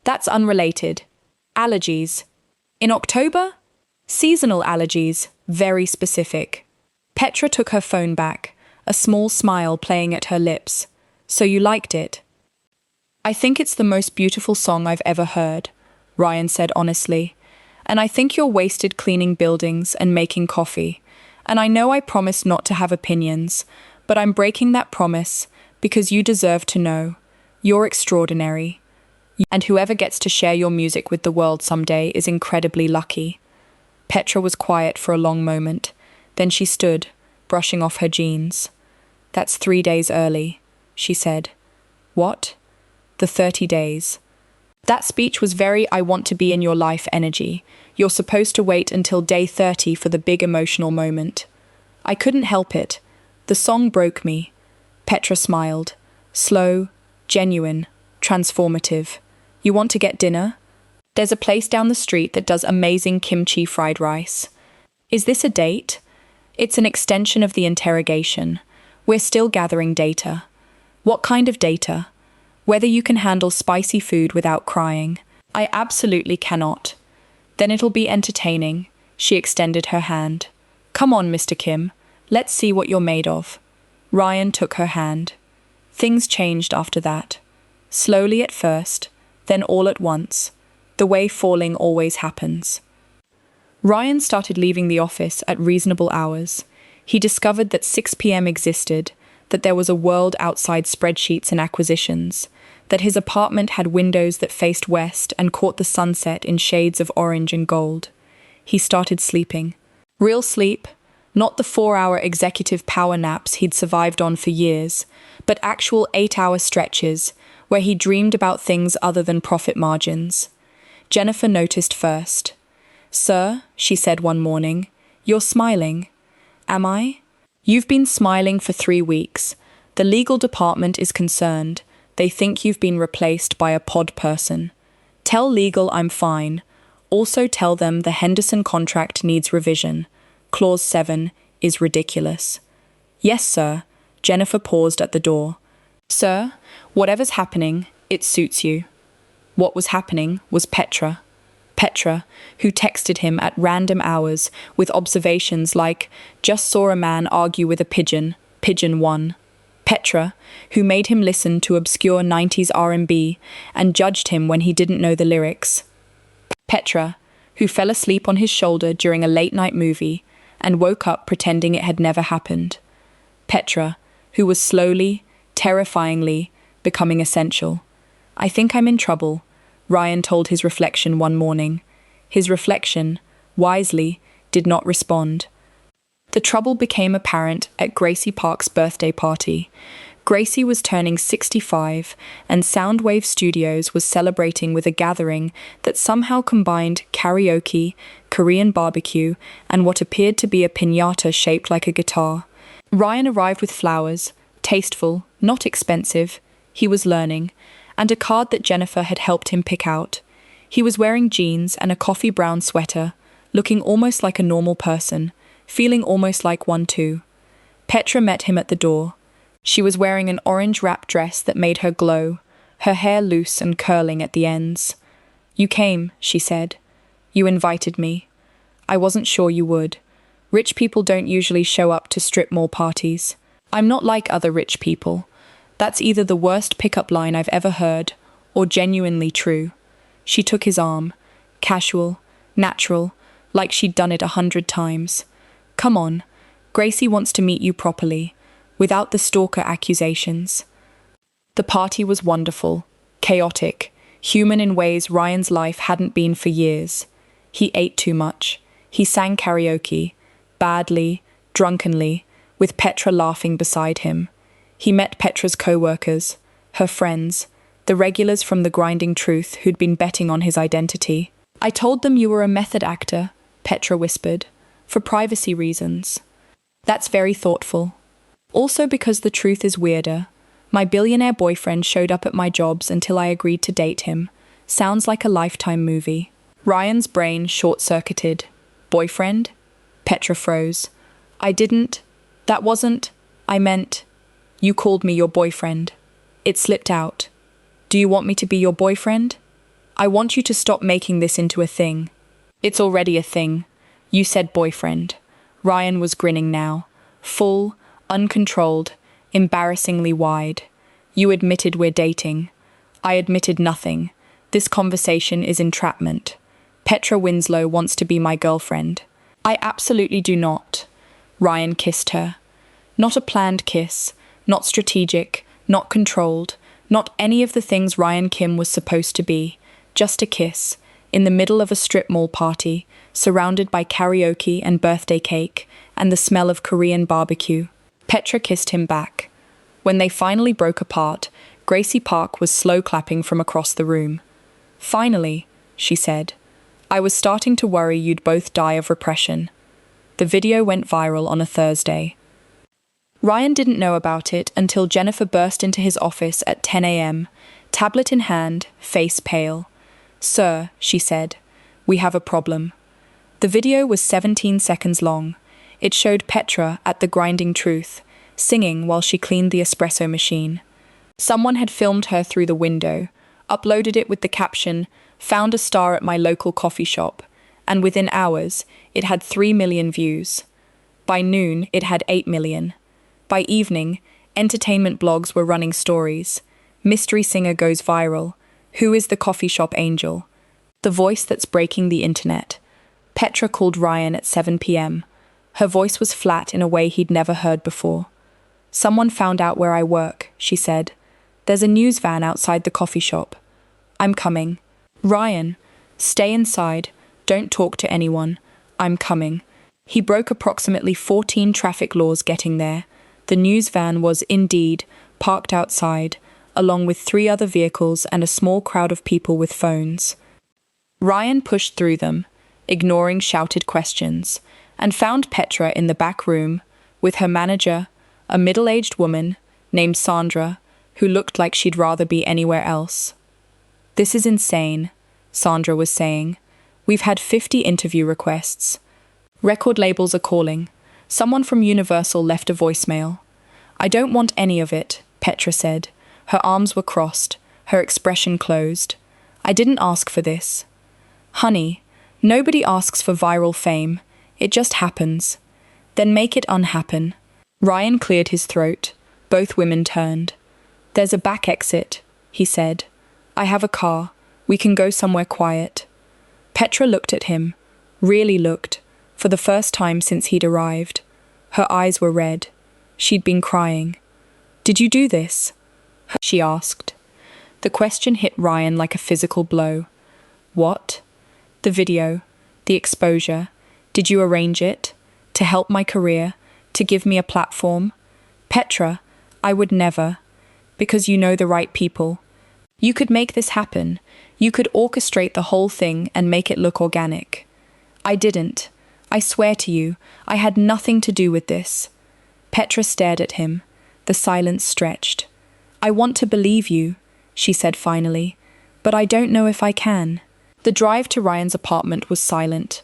That's unrelated. Allergies. In October? Seasonal allergies. Very specific. Petra took her phone back, a small smile playing at her lips. So you liked it? I think it's the most beautiful song I've ever heard, Ryan said honestly. And I think you're wasted cleaning buildings and making coffee. And I know I promised not to have opinions, but I'm breaking that promise because you deserve to know. You're extraordinary. And whoever gets to share your music with the world someday is incredibly lucky. Petra was quiet for a long moment. Then she stood, brushing off her jeans. That's 3 days early, she said. What? The 30 days. That speech was very I want to be in your life energy. You're supposed to wait until day 30 for the big emotional moment. I couldn't help it. The song broke me. Petra smiled. Slow, genuine, transformative. You want to get dinner? There's a place down the street that does amazing kimchi fried rice. Is this a date? It's an extension of the interrogation. We're still gathering data. What kind of data? Whether you can handle spicy food without crying. I absolutely cannot. Then it'll be entertaining. She extended her hand. Come on, Mr. Kim. Let's see what you're made of. Ryan took her hand. Things changed after that. Slowly at first, then all at once. The way falling always happens. Ryan started leaving the office at reasonable hours. He discovered that 6 p.m. existed, that there was a world outside spreadsheets and acquisitions, that his apartment had windows that faced west and caught the sunset in shades of orange and gold. He started sleeping. Real sleep, Not the 4-hour executive power naps he'd survived on for years, but actual 8-hour stretches where he dreamed about things other than profit margins. Jennifer noticed first. "Sir," she said one morning, "you're smiling." "Am I?" "You've been smiling for 3 weeks. The legal department is concerned. They think you've been replaced by a pod person. Tell legal I'm fine. Also tell them the Henderson contract needs revision. Clause 7 is ridiculous." "Yes, sir." Jennifer paused at the door. "Sir, whatever's happening, it suits you." What was happening was Petra. Petra, who texted him at random hours with observations like, "Just saw a man argue with a pigeon, pigeon won." Petra, who made him listen to obscure 90s R&B and judged him when he didn't know the lyrics. Petra, who fell asleep on his shoulder during a late-night movie and woke up pretending it had never happened. Petra, who was slowly, terrifyingly, becoming essential. "I think I'm in trouble," Ryan told his reflection one morning. His reflection, wisely, did not respond. The trouble became apparent at Gracie Park's birthday party. Gracie was turning 65, and Soundwave Studios was celebrating with a gathering that somehow combined karaoke, Korean barbecue, and what appeared to be a piñata shaped like a guitar. Ryan arrived with flowers, tasteful, not expensive, he was learning, and a card that Jennifer had helped him pick out. He was wearing jeans and a coffee brown sweater, looking almost like a normal person, feeling almost like one too. Petra met him at the door. She was wearing an orange wrap dress that made her glow, her hair loose and curling at the ends. "You came," she said. "You invited me. I wasn't sure you would. Rich people don't usually show up to strip mall parties. I'm not like other rich people." That's either the worst pickup line I've ever heard, or genuinely true. She took his arm, casual, natural, like she'd done it 100 times. "Come on, Gracie wants to meet you properly, without the stalker accusations." The party was wonderful, chaotic, human in ways Ryan's life hadn't been for years. He ate too much. He sang karaoke, badly, drunkenly, with Petra laughing beside him. He met Petra's co-workers, her friends, the regulars from the Grinding Truth who'd been betting on his identity. "I told them you were a method actor," Petra whispered, "for privacy reasons." "That's very thoughtful. Also because the truth is weirder. My billionaire boyfriend showed up at my jobs until I agreed to date him. Sounds like a Lifetime movie." Ryan's brain short-circuited. "Boyfriend?" Petra froze. That wasn't, I meant, you called me your boyfriend." It slipped out. "Do you want me to be your boyfriend?" "I want you to stop making this into a thing." "It's already a thing. You said boyfriend." Ryan was grinning now. Full, uncontrolled, embarrassingly wide. "You admitted we're dating." "I admitted nothing. This conversation is entrapment. Petra Winslow wants to be my girlfriend." "I absolutely do not." Ryan kissed her. Not a planned kiss, not strategic, not controlled, not any of the things Ryan Kim was supposed to be. Just a kiss, in the middle of a strip mall party, surrounded by karaoke and birthday cake, and the smell of Korean barbecue. Petra kissed him back. When they finally broke apart, Gracie Park was slow clapping from across the room. "Finally," she said. "I was starting to worry you'd both die of repression." The video went viral on a Thursday. Ryan didn't know about it until Jennifer burst into his office at 10 a.m., tablet in hand, face pale. "Sir," she said, "we have a problem." The video was 17 seconds long. It showed Petra at the Grinding Truth, singing while she cleaned the espresso machine. Someone had filmed her through the window, uploaded it with the caption, "Found a star at my local coffee shop," and within hours, it had 3 million views. By noon, it had 8 million. By evening, entertainment blogs were running stories. Mystery singer goes viral. Who is the coffee shop angel? The voice that's breaking the internet. Petra called Ryan at 7 p.m. Her voice was flat in a way he'd never heard before. "Someone found out where I work," she said. "There's a news van outside the coffee shop. I'm coming." "Ryan, stay inside. Don't talk to anyone. I'm coming." He broke approximately 14 traffic laws getting there. The news van was, indeed, parked outside, along with 3 other vehicles and a small crowd of people with phones. Ryan pushed through them, ignoring shouted questions, and found Petra in the back room, with her manager, a middle-aged woman named Sandra, who looked like she'd rather be anywhere else. "This is insane," Sandra was saying. "We've had 50 interview requests. Record labels are calling. Someone from Universal left a voicemail." "I don't want any of it," Petra said. Her arms were crossed, her expression closed. "I didn't ask for this." "Honey, nobody asks for viral fame. It just happens." "Then make it unhappen." Ryan cleared his throat. Both women turned. "There's a back exit," he said. "I have a car. We can go somewhere quiet." Petra looked at him, really looked, for the first time since he'd arrived. Her eyes were red. She'd been crying. "Did you do this?" she asked. The question hit Ryan like a physical blow. "What?" "The video, the exposure. Did you arrange it? To help my career? To give me a platform?" "Petra, I would never. Because you know the right people. You could make this happen. You could orchestrate the whole thing and make it look organic." "I didn't. I swear to you, I had nothing to do with this." Petra stared at him. The silence stretched. "I want to believe you," she said finally, "but I don't know if I can." The drive to Ryan's apartment was silent.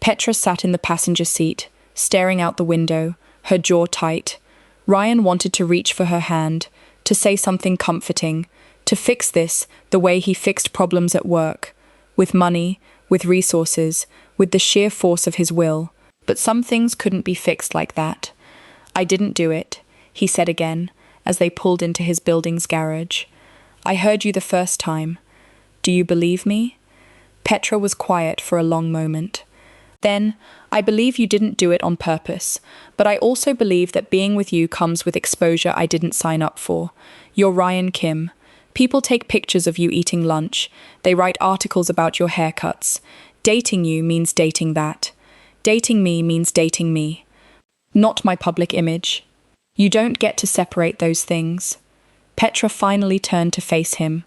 Petra sat in the passenger seat, staring out the window, her jaw tight. Ryan wanted to reach for her hand, to say something comforting, to fix this the way he fixed problems at work, with money, with resources, with the sheer force of his will. But some things couldn't be fixed like that. "I didn't do it," he said again, as they pulled into his building's garage. "I heard you the first time. Do you believe me?" Petra was quiet for a long moment. "Then, I believe you didn't do it on purpose, but I also believe that being with you comes with exposure I didn't sign up for. You're Ryan Kim. People take pictures of you eating lunch. They write articles about your haircuts. Dating you means dating that. Dating me means dating me. Not my public image. You don't get to separate those things." Petra finally turned to face him.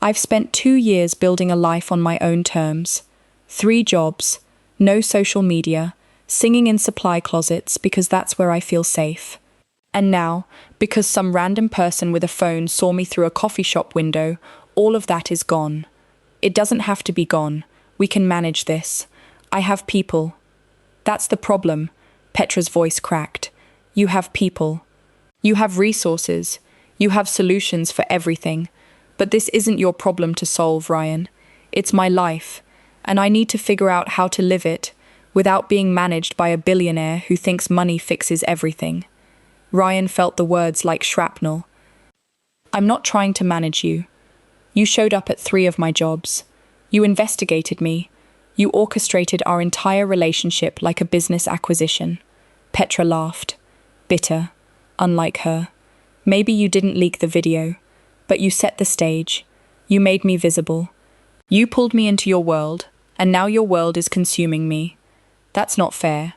"I've spent 2 years building a life on my own terms. 3 jobs, no social media, singing in supply closets because that's where I feel safe. And now, because some random person with a phone saw me through a coffee shop window, all of that is gone. It doesn't have to be gone. We can manage this. I have people." "That's the problem," Petra's voice cracked. "You have people. You have resources. You have solutions for everything. But this isn't your problem to solve, Ryan. It's my life, and I need to figure out how to live it without being managed by a billionaire who thinks money fixes everything." Ryan felt the words like shrapnel. "I'm not trying to manage you. You showed up at 3 of my jobs. You investigated me. You orchestrated our entire relationship like a business acquisition." Petra laughed. Bitter, unlike her. "Maybe you didn't leak the video, but you set the stage. You made me visible. You pulled me into your world, and now your world is consuming me. That's not fair.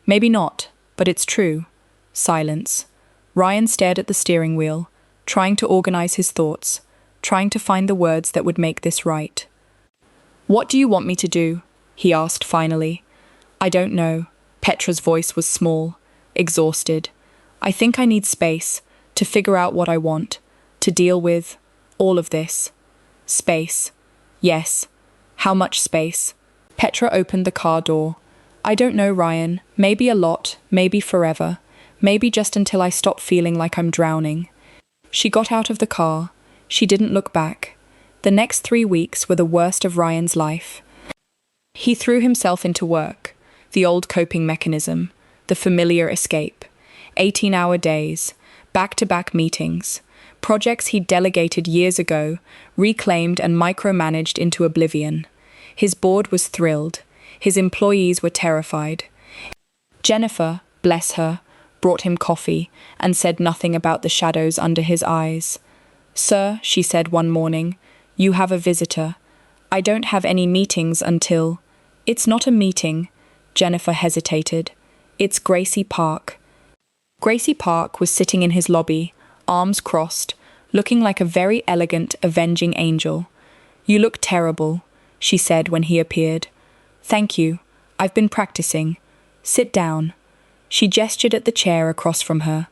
Maybe not, but it's true." Silence. Ryan stared at the steering wheel, trying to organize his thoughts, trying to find the words that would make this right. "What do you want me to do?" he asked finally. "I don't know." Petra's voice was small, exhausted. "I think I need space to figure out what I want, to deal with all of this." "Space. Yes. How much space?" Petra opened the car door. "I don't know, Ryan. Maybe a lot, maybe forever. Maybe just until I stop feeling like I'm drowning." She got out of the car. She didn't look back. The next 3 weeks were the worst of Ryan's life. He threw himself into work, the old coping mechanism, the familiar escape. 18-hour days, back-to-back meetings, projects he'd delegated years ago, reclaimed and micromanaged into oblivion. His board was thrilled. His employees were terrified. Jennifer, bless her, brought him coffee and said nothing about the shadows under his eyes. "Sir," she said one morning, "you have a visitor. I don't have any meetings until—" "It's not a meeting," Jennifer hesitated. It's Gracie Park. Gracie Park was sitting in his lobby, arms crossed, looking like a very elegant, avenging angel. "You look terrible," she said when he appeared. "Thank you. I've been practicing. Sit down." She gestured at the chair across from her.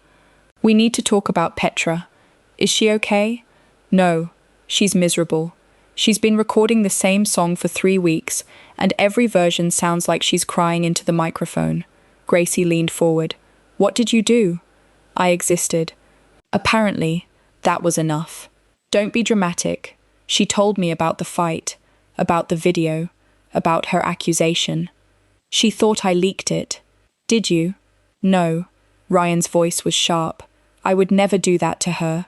"We need to talk about Petra. Is she okay?" "No, she's miserable. She's been recording the same song for 3 weeks, and every version sounds like she's crying into the microphone." Gracie leaned forward. "What did you do?" "I existed." Apparently, that was enough. "Don't be dramatic." She told me about the fight, about the video, about her accusation. "She thought I leaked it." "Did you?" "No." Ryan's voice was sharp. "I would never do that to her."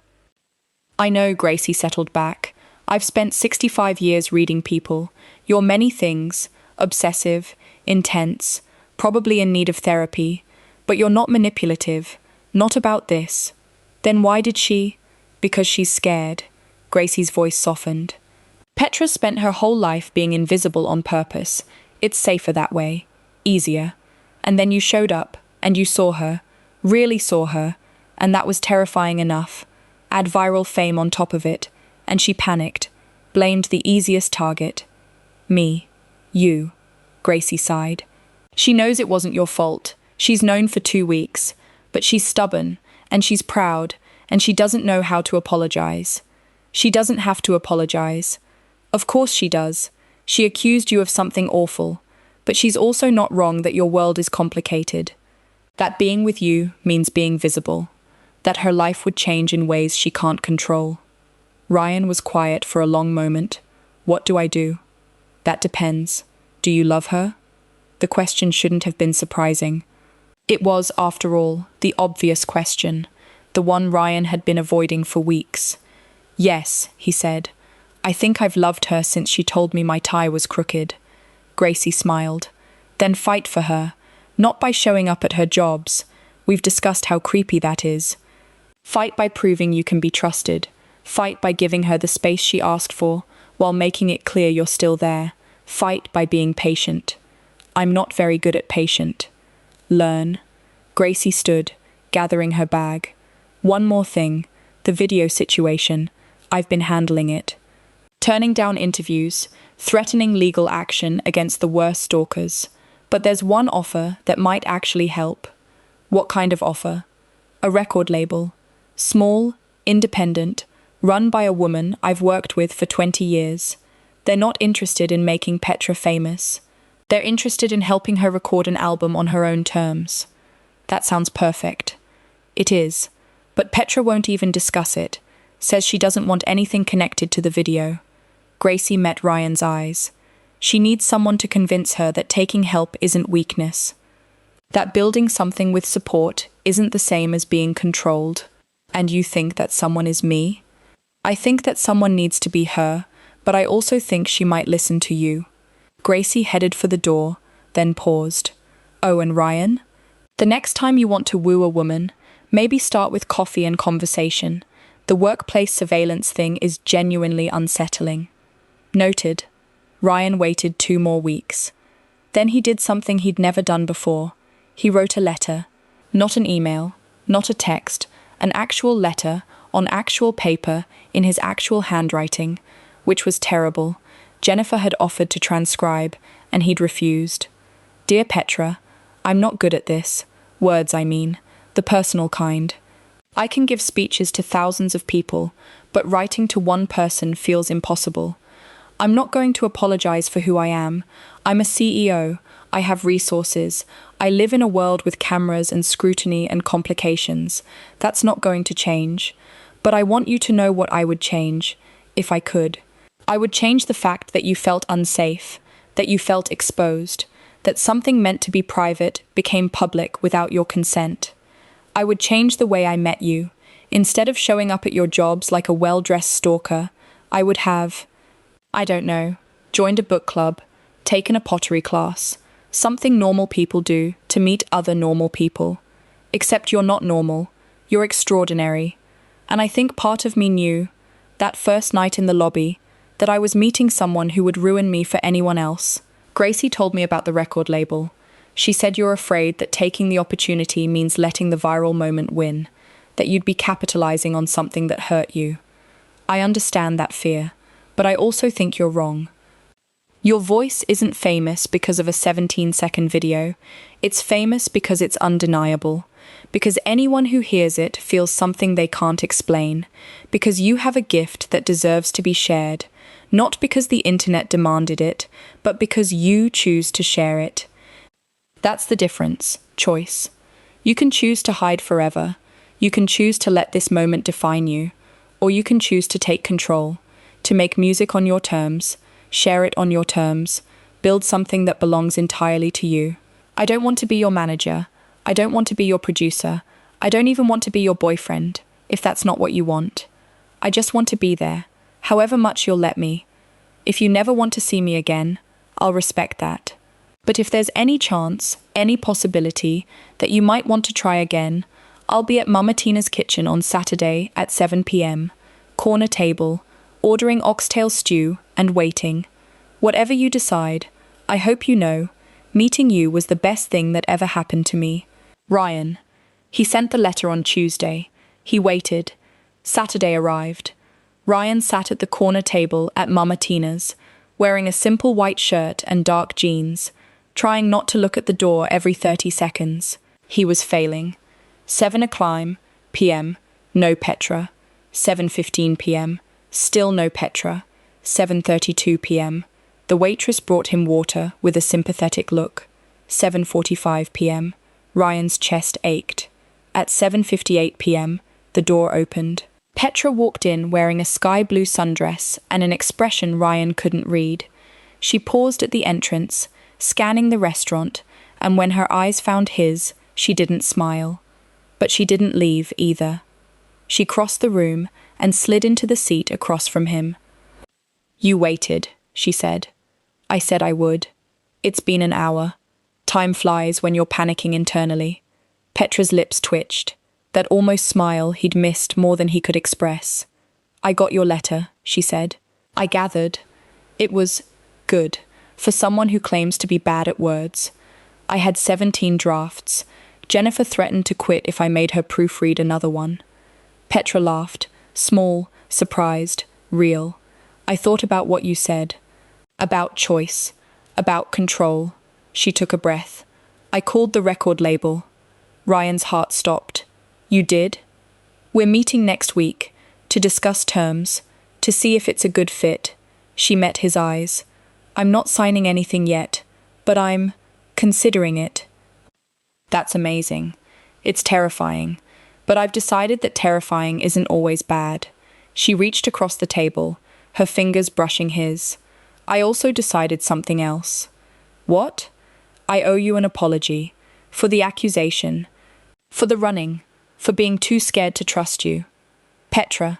"I know," Gracie settled back. "I've spent 65 years reading people. You're many things, obsessive, intense, probably in need of therapy, but you're not manipulative, not about this." "Then why did she?" "Because she's scared." Gracie's voice softened. "Petra spent her whole life being invisible on purpose. It's safer that way. Easier. And then you showed up, and you saw her, really saw her, and that was terrifying enough. Add viral fame on top of it, and she panicked, blamed the easiest target. Me. You." Gracie sighed. "She knows it wasn't your fault. She's known for 2 weeks. But she's stubborn, and she's proud, and she doesn't know how to apologize." "She doesn't have to apologize." "Of course she does. She accused you of something awful. But she's also not wrong that your world is complicated. That being with you means being visible. That her life would change in ways she can't control." Ryan was quiet for a long moment. "What do I do?" "That depends. Do you love her?" The question shouldn't have been surprising. It was, after all, the obvious question, the one Ryan had been avoiding for weeks. "Yes," he said. "I think I've loved her since she told me my tie was crooked." Gracie smiled. "Then fight for her. Not by showing up at her jobs. We've discussed how creepy that is. Fight by proving you can be trusted. Fight by giving her the space she asked for, while making it clear you're still there. Fight by being patient." "I'm not very good at patient." "Learn." Gracie stood, gathering her bag. "One more thing. The video situation. I've been handling it. Turning down interviews, threatening legal action against the worst stalkers. But there's one offer that might actually help." "What kind of offer?" "A record label. Small, independent, run by a woman I've worked with for 20 years. They're not interested in making Petra famous. They're interested in helping her record an album on her own terms." "That sounds perfect." "It is. But Petra won't even discuss it. Says she doesn't want anything connected to the video." Gracie met Ryan's eyes. She needs someone to convince her that taking help isn't weakness. That building something with support isn't the same as being controlled. "And you think that someone is me?" "I think that someone needs to be her, but I also think she might listen to you." Gracie headed for the door, then paused. "Oh, and Ryan? The next time you want to woo a woman, maybe start with coffee and conversation. The workplace surveillance thing is genuinely unsettling." Noted. Ryan waited 2 more weeks. Then he did something he'd never done before. He wrote a letter. Not an email, not a text, an actual letter, on actual paper, in his actual handwriting, which was terrible. Jennifer had offered to transcribe, and he'd refused. "Dear Petra, I'm not good at this. Words, I mean. The personal kind. I can give speeches to thousands of people, but writing to one person feels impossible. I'm not going to apologize for who I am. I'm a CEO. I have resources. I live in a world with cameras and scrutiny and complications. That's not going to change. But I want you to know what I would change, if I could. I would change the fact that you felt unsafe, that you felt exposed, that something meant to be private became public without your consent. I would change the way I met you. Instead of showing up at your jobs like a well-dressed stalker, I would have, I don't know, joined a book club, taken a pottery class, something normal people do to meet other normal people. Except you're not normal. You're extraordinary. And I think part of me knew, that first night in the lobby, that I was meeting someone who would ruin me for anyone else." Gracie told me about the record label. She said you're afraid that taking the opportunity means letting the viral moment win, that you'd be capitalizing on something that hurt you. I understand that fear, but I also think you're wrong. Your voice isn't famous because of a 17-second video. It's famous because it's undeniable. Because anyone who hears it feels something they can't explain. Because you have a gift that deserves to be shared. Not because the internet demanded it, but because you choose to share it. That's the difference. Choice. You can choose to hide forever. You can choose to let this moment define you. Or you can choose to take control. To make music on your terms. Share it on your terms. Build something that belongs entirely to you. I don't want to be your manager. I don't want to be your producer. I don't even want to be your boyfriend, if that's not what you want. I just want to be there, however much you'll let me. If you never want to see me again, I'll respect that. But if there's any chance, any possibility, that you might want to try again, I'll be at Mama Tina's kitchen on Saturday at 7 p.m, corner table, ordering oxtail stew and waiting. Whatever you decide, I hope you know, meeting you was the best thing that ever happened to me. Ryan. He sent the letter on Tuesday. He waited. Saturday arrived. Ryan sat at the corner table at Mama Tina's, wearing a simple white shirt and dark jeans, trying not to look at the door every 30 seconds. He was failing. 7 p.m, no Petra. 7:15 p.m, still no Petra. 7:32 p.m. The waitress brought him water with a sympathetic look. 7:45 p.m. Ryan's chest ached. At 7:58 p.m, the door opened. Petra walked in wearing a sky blue sundress and an expression Ryan couldn't read. She paused at the entrance, scanning the restaurant, and when her eyes found his, she didn't smile. But she didn't leave either. She crossed the room and slid into the seat across from him. "You waited," she said. "I said I would. It's been an hour. Time flies when you're panicking internally." Petra's lips twitched, that almost smile he'd missed more than he could express. "I got your letter," she said. "I gathered. It was good, for someone who claims to be bad at words. I had 17 drafts. Jennifer threatened to quit if I made her proofread another one." Petra laughed, small, surprised, real. "I thought about what you said. About choice. About control." She took a breath. "I called the record label." Ryan's heart stopped. "You did?" "We're meeting next week, to discuss terms, to see if it's a good fit." She met his eyes. "I'm not signing anything yet, but I'm considering it." "That's amazing. It's terrifying. But I've decided that terrifying isn't always bad." She reached across the table, her fingers brushing his. "I also decided something else." "What?" "I owe you an apology. For the accusation. For the running. For being too scared to trust you." "Petra,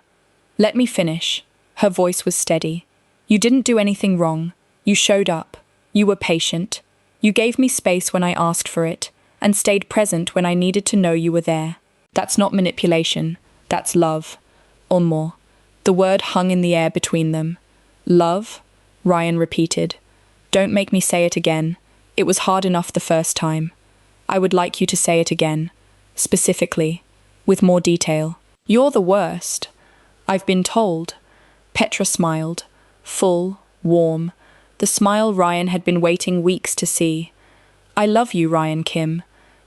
let me finish." Her voice was steady. "You didn't do anything wrong. You showed up. You were patient. You gave me space when I asked for it, and stayed present when I needed to know you were there. That's not manipulation. That's love." Or more. The word hung in the air between them. "Love?" Ryan repeated. "Don't make me say it again. It was hard enough the first time. I would like you to say it again. Specifically. With more detail." "You're the worst." "I've been told." Petra smiled. Full, warm. The smile Ryan had been waiting weeks to see. "I love you, Ryan Kim.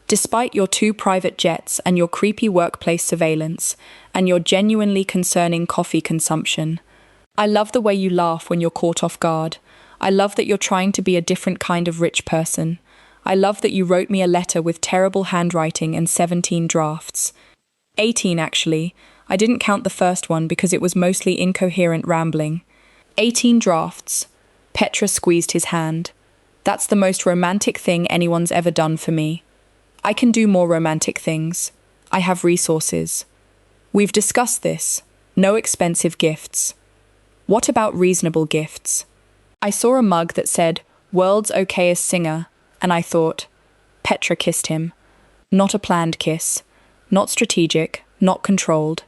Despite your 2 private jets and your creepy workplace surveillance, and your genuinely concerning coffee consumption. I love the way you laugh when you're caught off guard. I love that you're trying to be a different kind of rich person. I love that you wrote me a letter with terrible handwriting and 17 drafts. 18, actually. I didn't count the first one because it was mostly incoherent rambling. 18 drafts." Petra squeezed his hand. "That's the most romantic thing anyone's ever done for me. I can do more romantic things. I have resources. We've discussed this. No expensive gifts. What about reasonable gifts?" I saw a mug that said, "World's okayest singer," and I thought. Petra kissed him. Not a planned kiss. Not strategic, not controlled.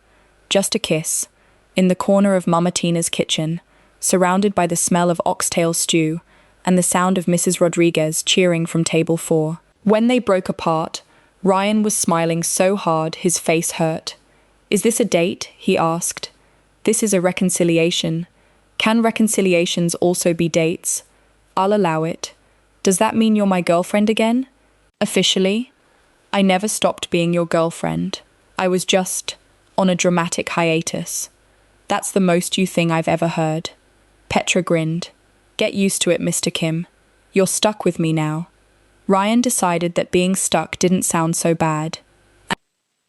Just a kiss. In the corner of Mama Tina's kitchen, surrounded by the smell of oxtail stew and the sound of Mrs. Rodriguez cheering from table 4. When they broke apart, Ryan was smiling so hard his face hurt. "Is this a date?" he asked. "This is a reconciliation. Can reconciliations also be dates?" "I'll allow it. Does that mean you're my girlfriend again?" "Officially? I never stopped being your girlfriend. I was just on a dramatic hiatus." "That's the most you thing I've ever heard." Petra grinned. "Get used to it, Mr. Kim. You're stuck with me now." Ryan decided that being stuck didn't sound so bad.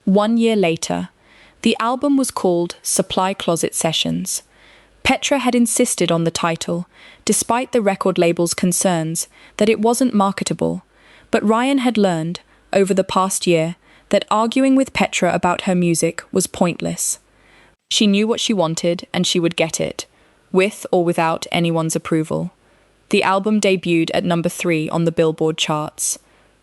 1 year later, the album was called Supply Closet Sessions. Petra had insisted on the title, despite the record label's concerns that it wasn't marketable, but Ryan had learned, over the past year, that arguing with Petra about her music was pointless. She knew what she wanted and she would get it, with or without anyone's approval. The album debuted at number 3 on the Billboard charts.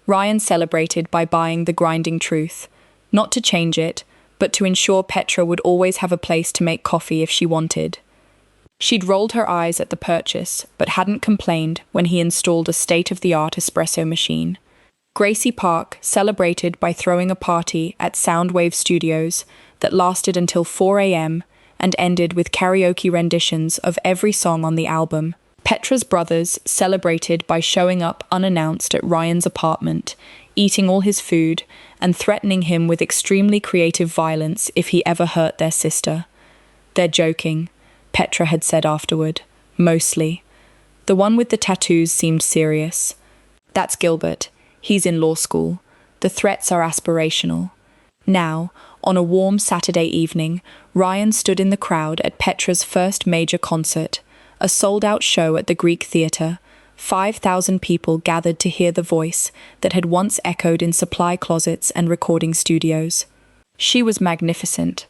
Ryan celebrated by buying The Grinding Truth, not to change it, but to ensure Petra would always have a place to make coffee if she wanted. She'd rolled her eyes at the purchase, but hadn't complained when he installed a state-of-the-art espresso machine. Gracie Park celebrated by throwing a party at Soundwave Studios that lasted until 4 a.m. and ended with karaoke renditions of every song on the album. Petra's brothers celebrated by showing up unannounced at Ryan's apartment, eating all his food, and threatening him with extremely creative violence if he ever hurt their sister. "They're joking," Petra had said afterward. "Mostly." The one with the tattoos seemed serious. "That's Gilbert. He's in law school. The threats are aspirational." Now, on a warm Saturday evening, Ryan stood in the crowd at Petra's first major concert, a sold-out show at the Greek Theatre. 5,000 people gathered to hear the voice that had once echoed in supply closets and recording studios. She was magnificent.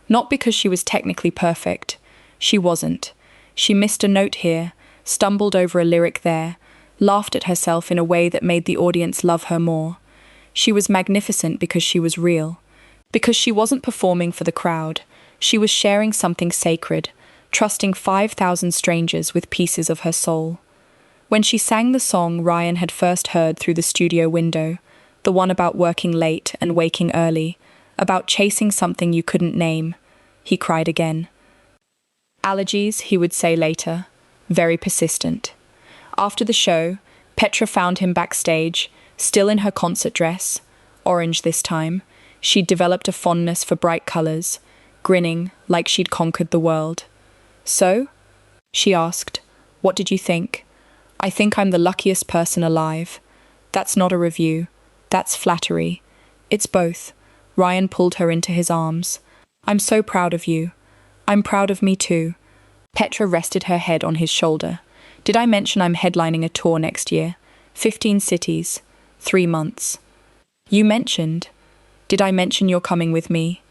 Not because she was technically perfect. She wasn't. She missed a note here, stumbled over a lyric there, laughed at herself in a way that made the audience love her more. She was magnificent because she was real. Because she wasn't performing for the crowd. She was sharing something sacred, trusting 5,000 strangers with pieces of her soul. When she sang the song Ryan had first heard through the studio window, the one about working late and waking early, about chasing something you couldn't name, he cried again. Allergies, he would say later, very persistent. After the show, Petra found him backstage, still in her concert dress, orange this time. She'd developed a fondness for bright colors, grinning like she'd conquered the world. "So?" she asked. "What did you think?" "I think I'm the luckiest person alive." "That's not a review. That's flattery." "It's both." Ryan pulled her into his arms. "I'm so proud of you." "I'm proud of me too." Petra rested her head on his shoulder. "Did I mention I'm headlining a tour next year? 15 cities. 3 months." "You mentioned." "Did I mention you're coming with me?"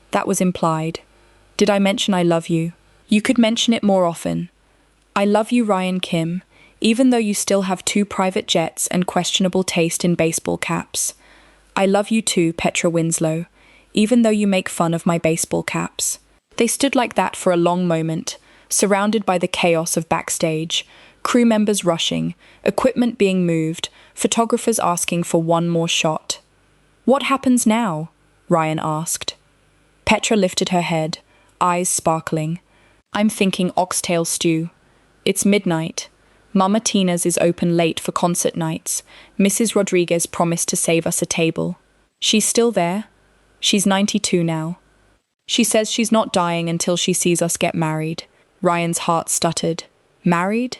"That was implied." "Did I mention I love you?" "You could mention it more often." "I love you, Ryan Kim, even though you still have 2 private jets and questionable taste in baseball caps. I love you too, Petra Winslow, even though you make fun of my baseball caps." They stood like that for a long moment, surrounded by the chaos of backstage, crew members rushing, equipment being moved, photographers asking for one more shot. "What happens now?" Ryan asked. Petra lifted her head, eyes sparkling. "I'm thinking oxtail stew. It's midnight. Mama Tina's is open late for concert nights. Mrs. Rodriguez promised to save us a table. She's still there. She's 92 now. She says she's not dying until she sees us get married." Ryan's heart stuttered. "Married?"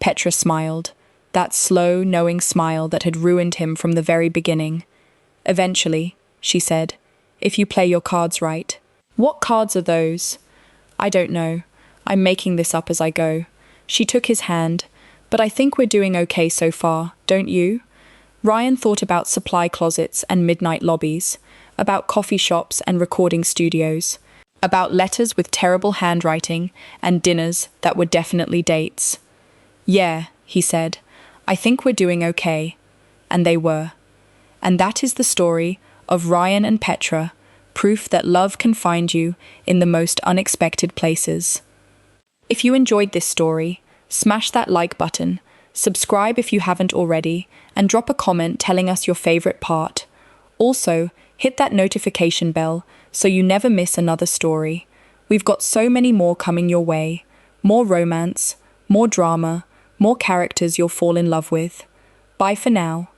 Petra smiled, that slow, knowing smile that had ruined him from the very beginning. "Eventually," she said, "if you play your cards right." "What cards are those?" "I don't know. I'm making this up as I go." She took his hand. "But I think we're doing okay so far, don't you?" Ryan thought about supply closets and midnight lobbies, about coffee shops and recording studios, about letters with terrible handwriting and dinners that were definitely dates. "Yeah," he said, "I think we're doing okay." And they were. And that is the story of Ryan and Petra, proof that love can find you in the most unexpected places. If you enjoyed this story, smash that like button, subscribe if you haven't already, and drop a comment telling us your favorite part. Also, hit that notification bell so you never miss another story. We've got so many more coming your way. More romance, more drama, more characters you'll fall in love with. Bye for now.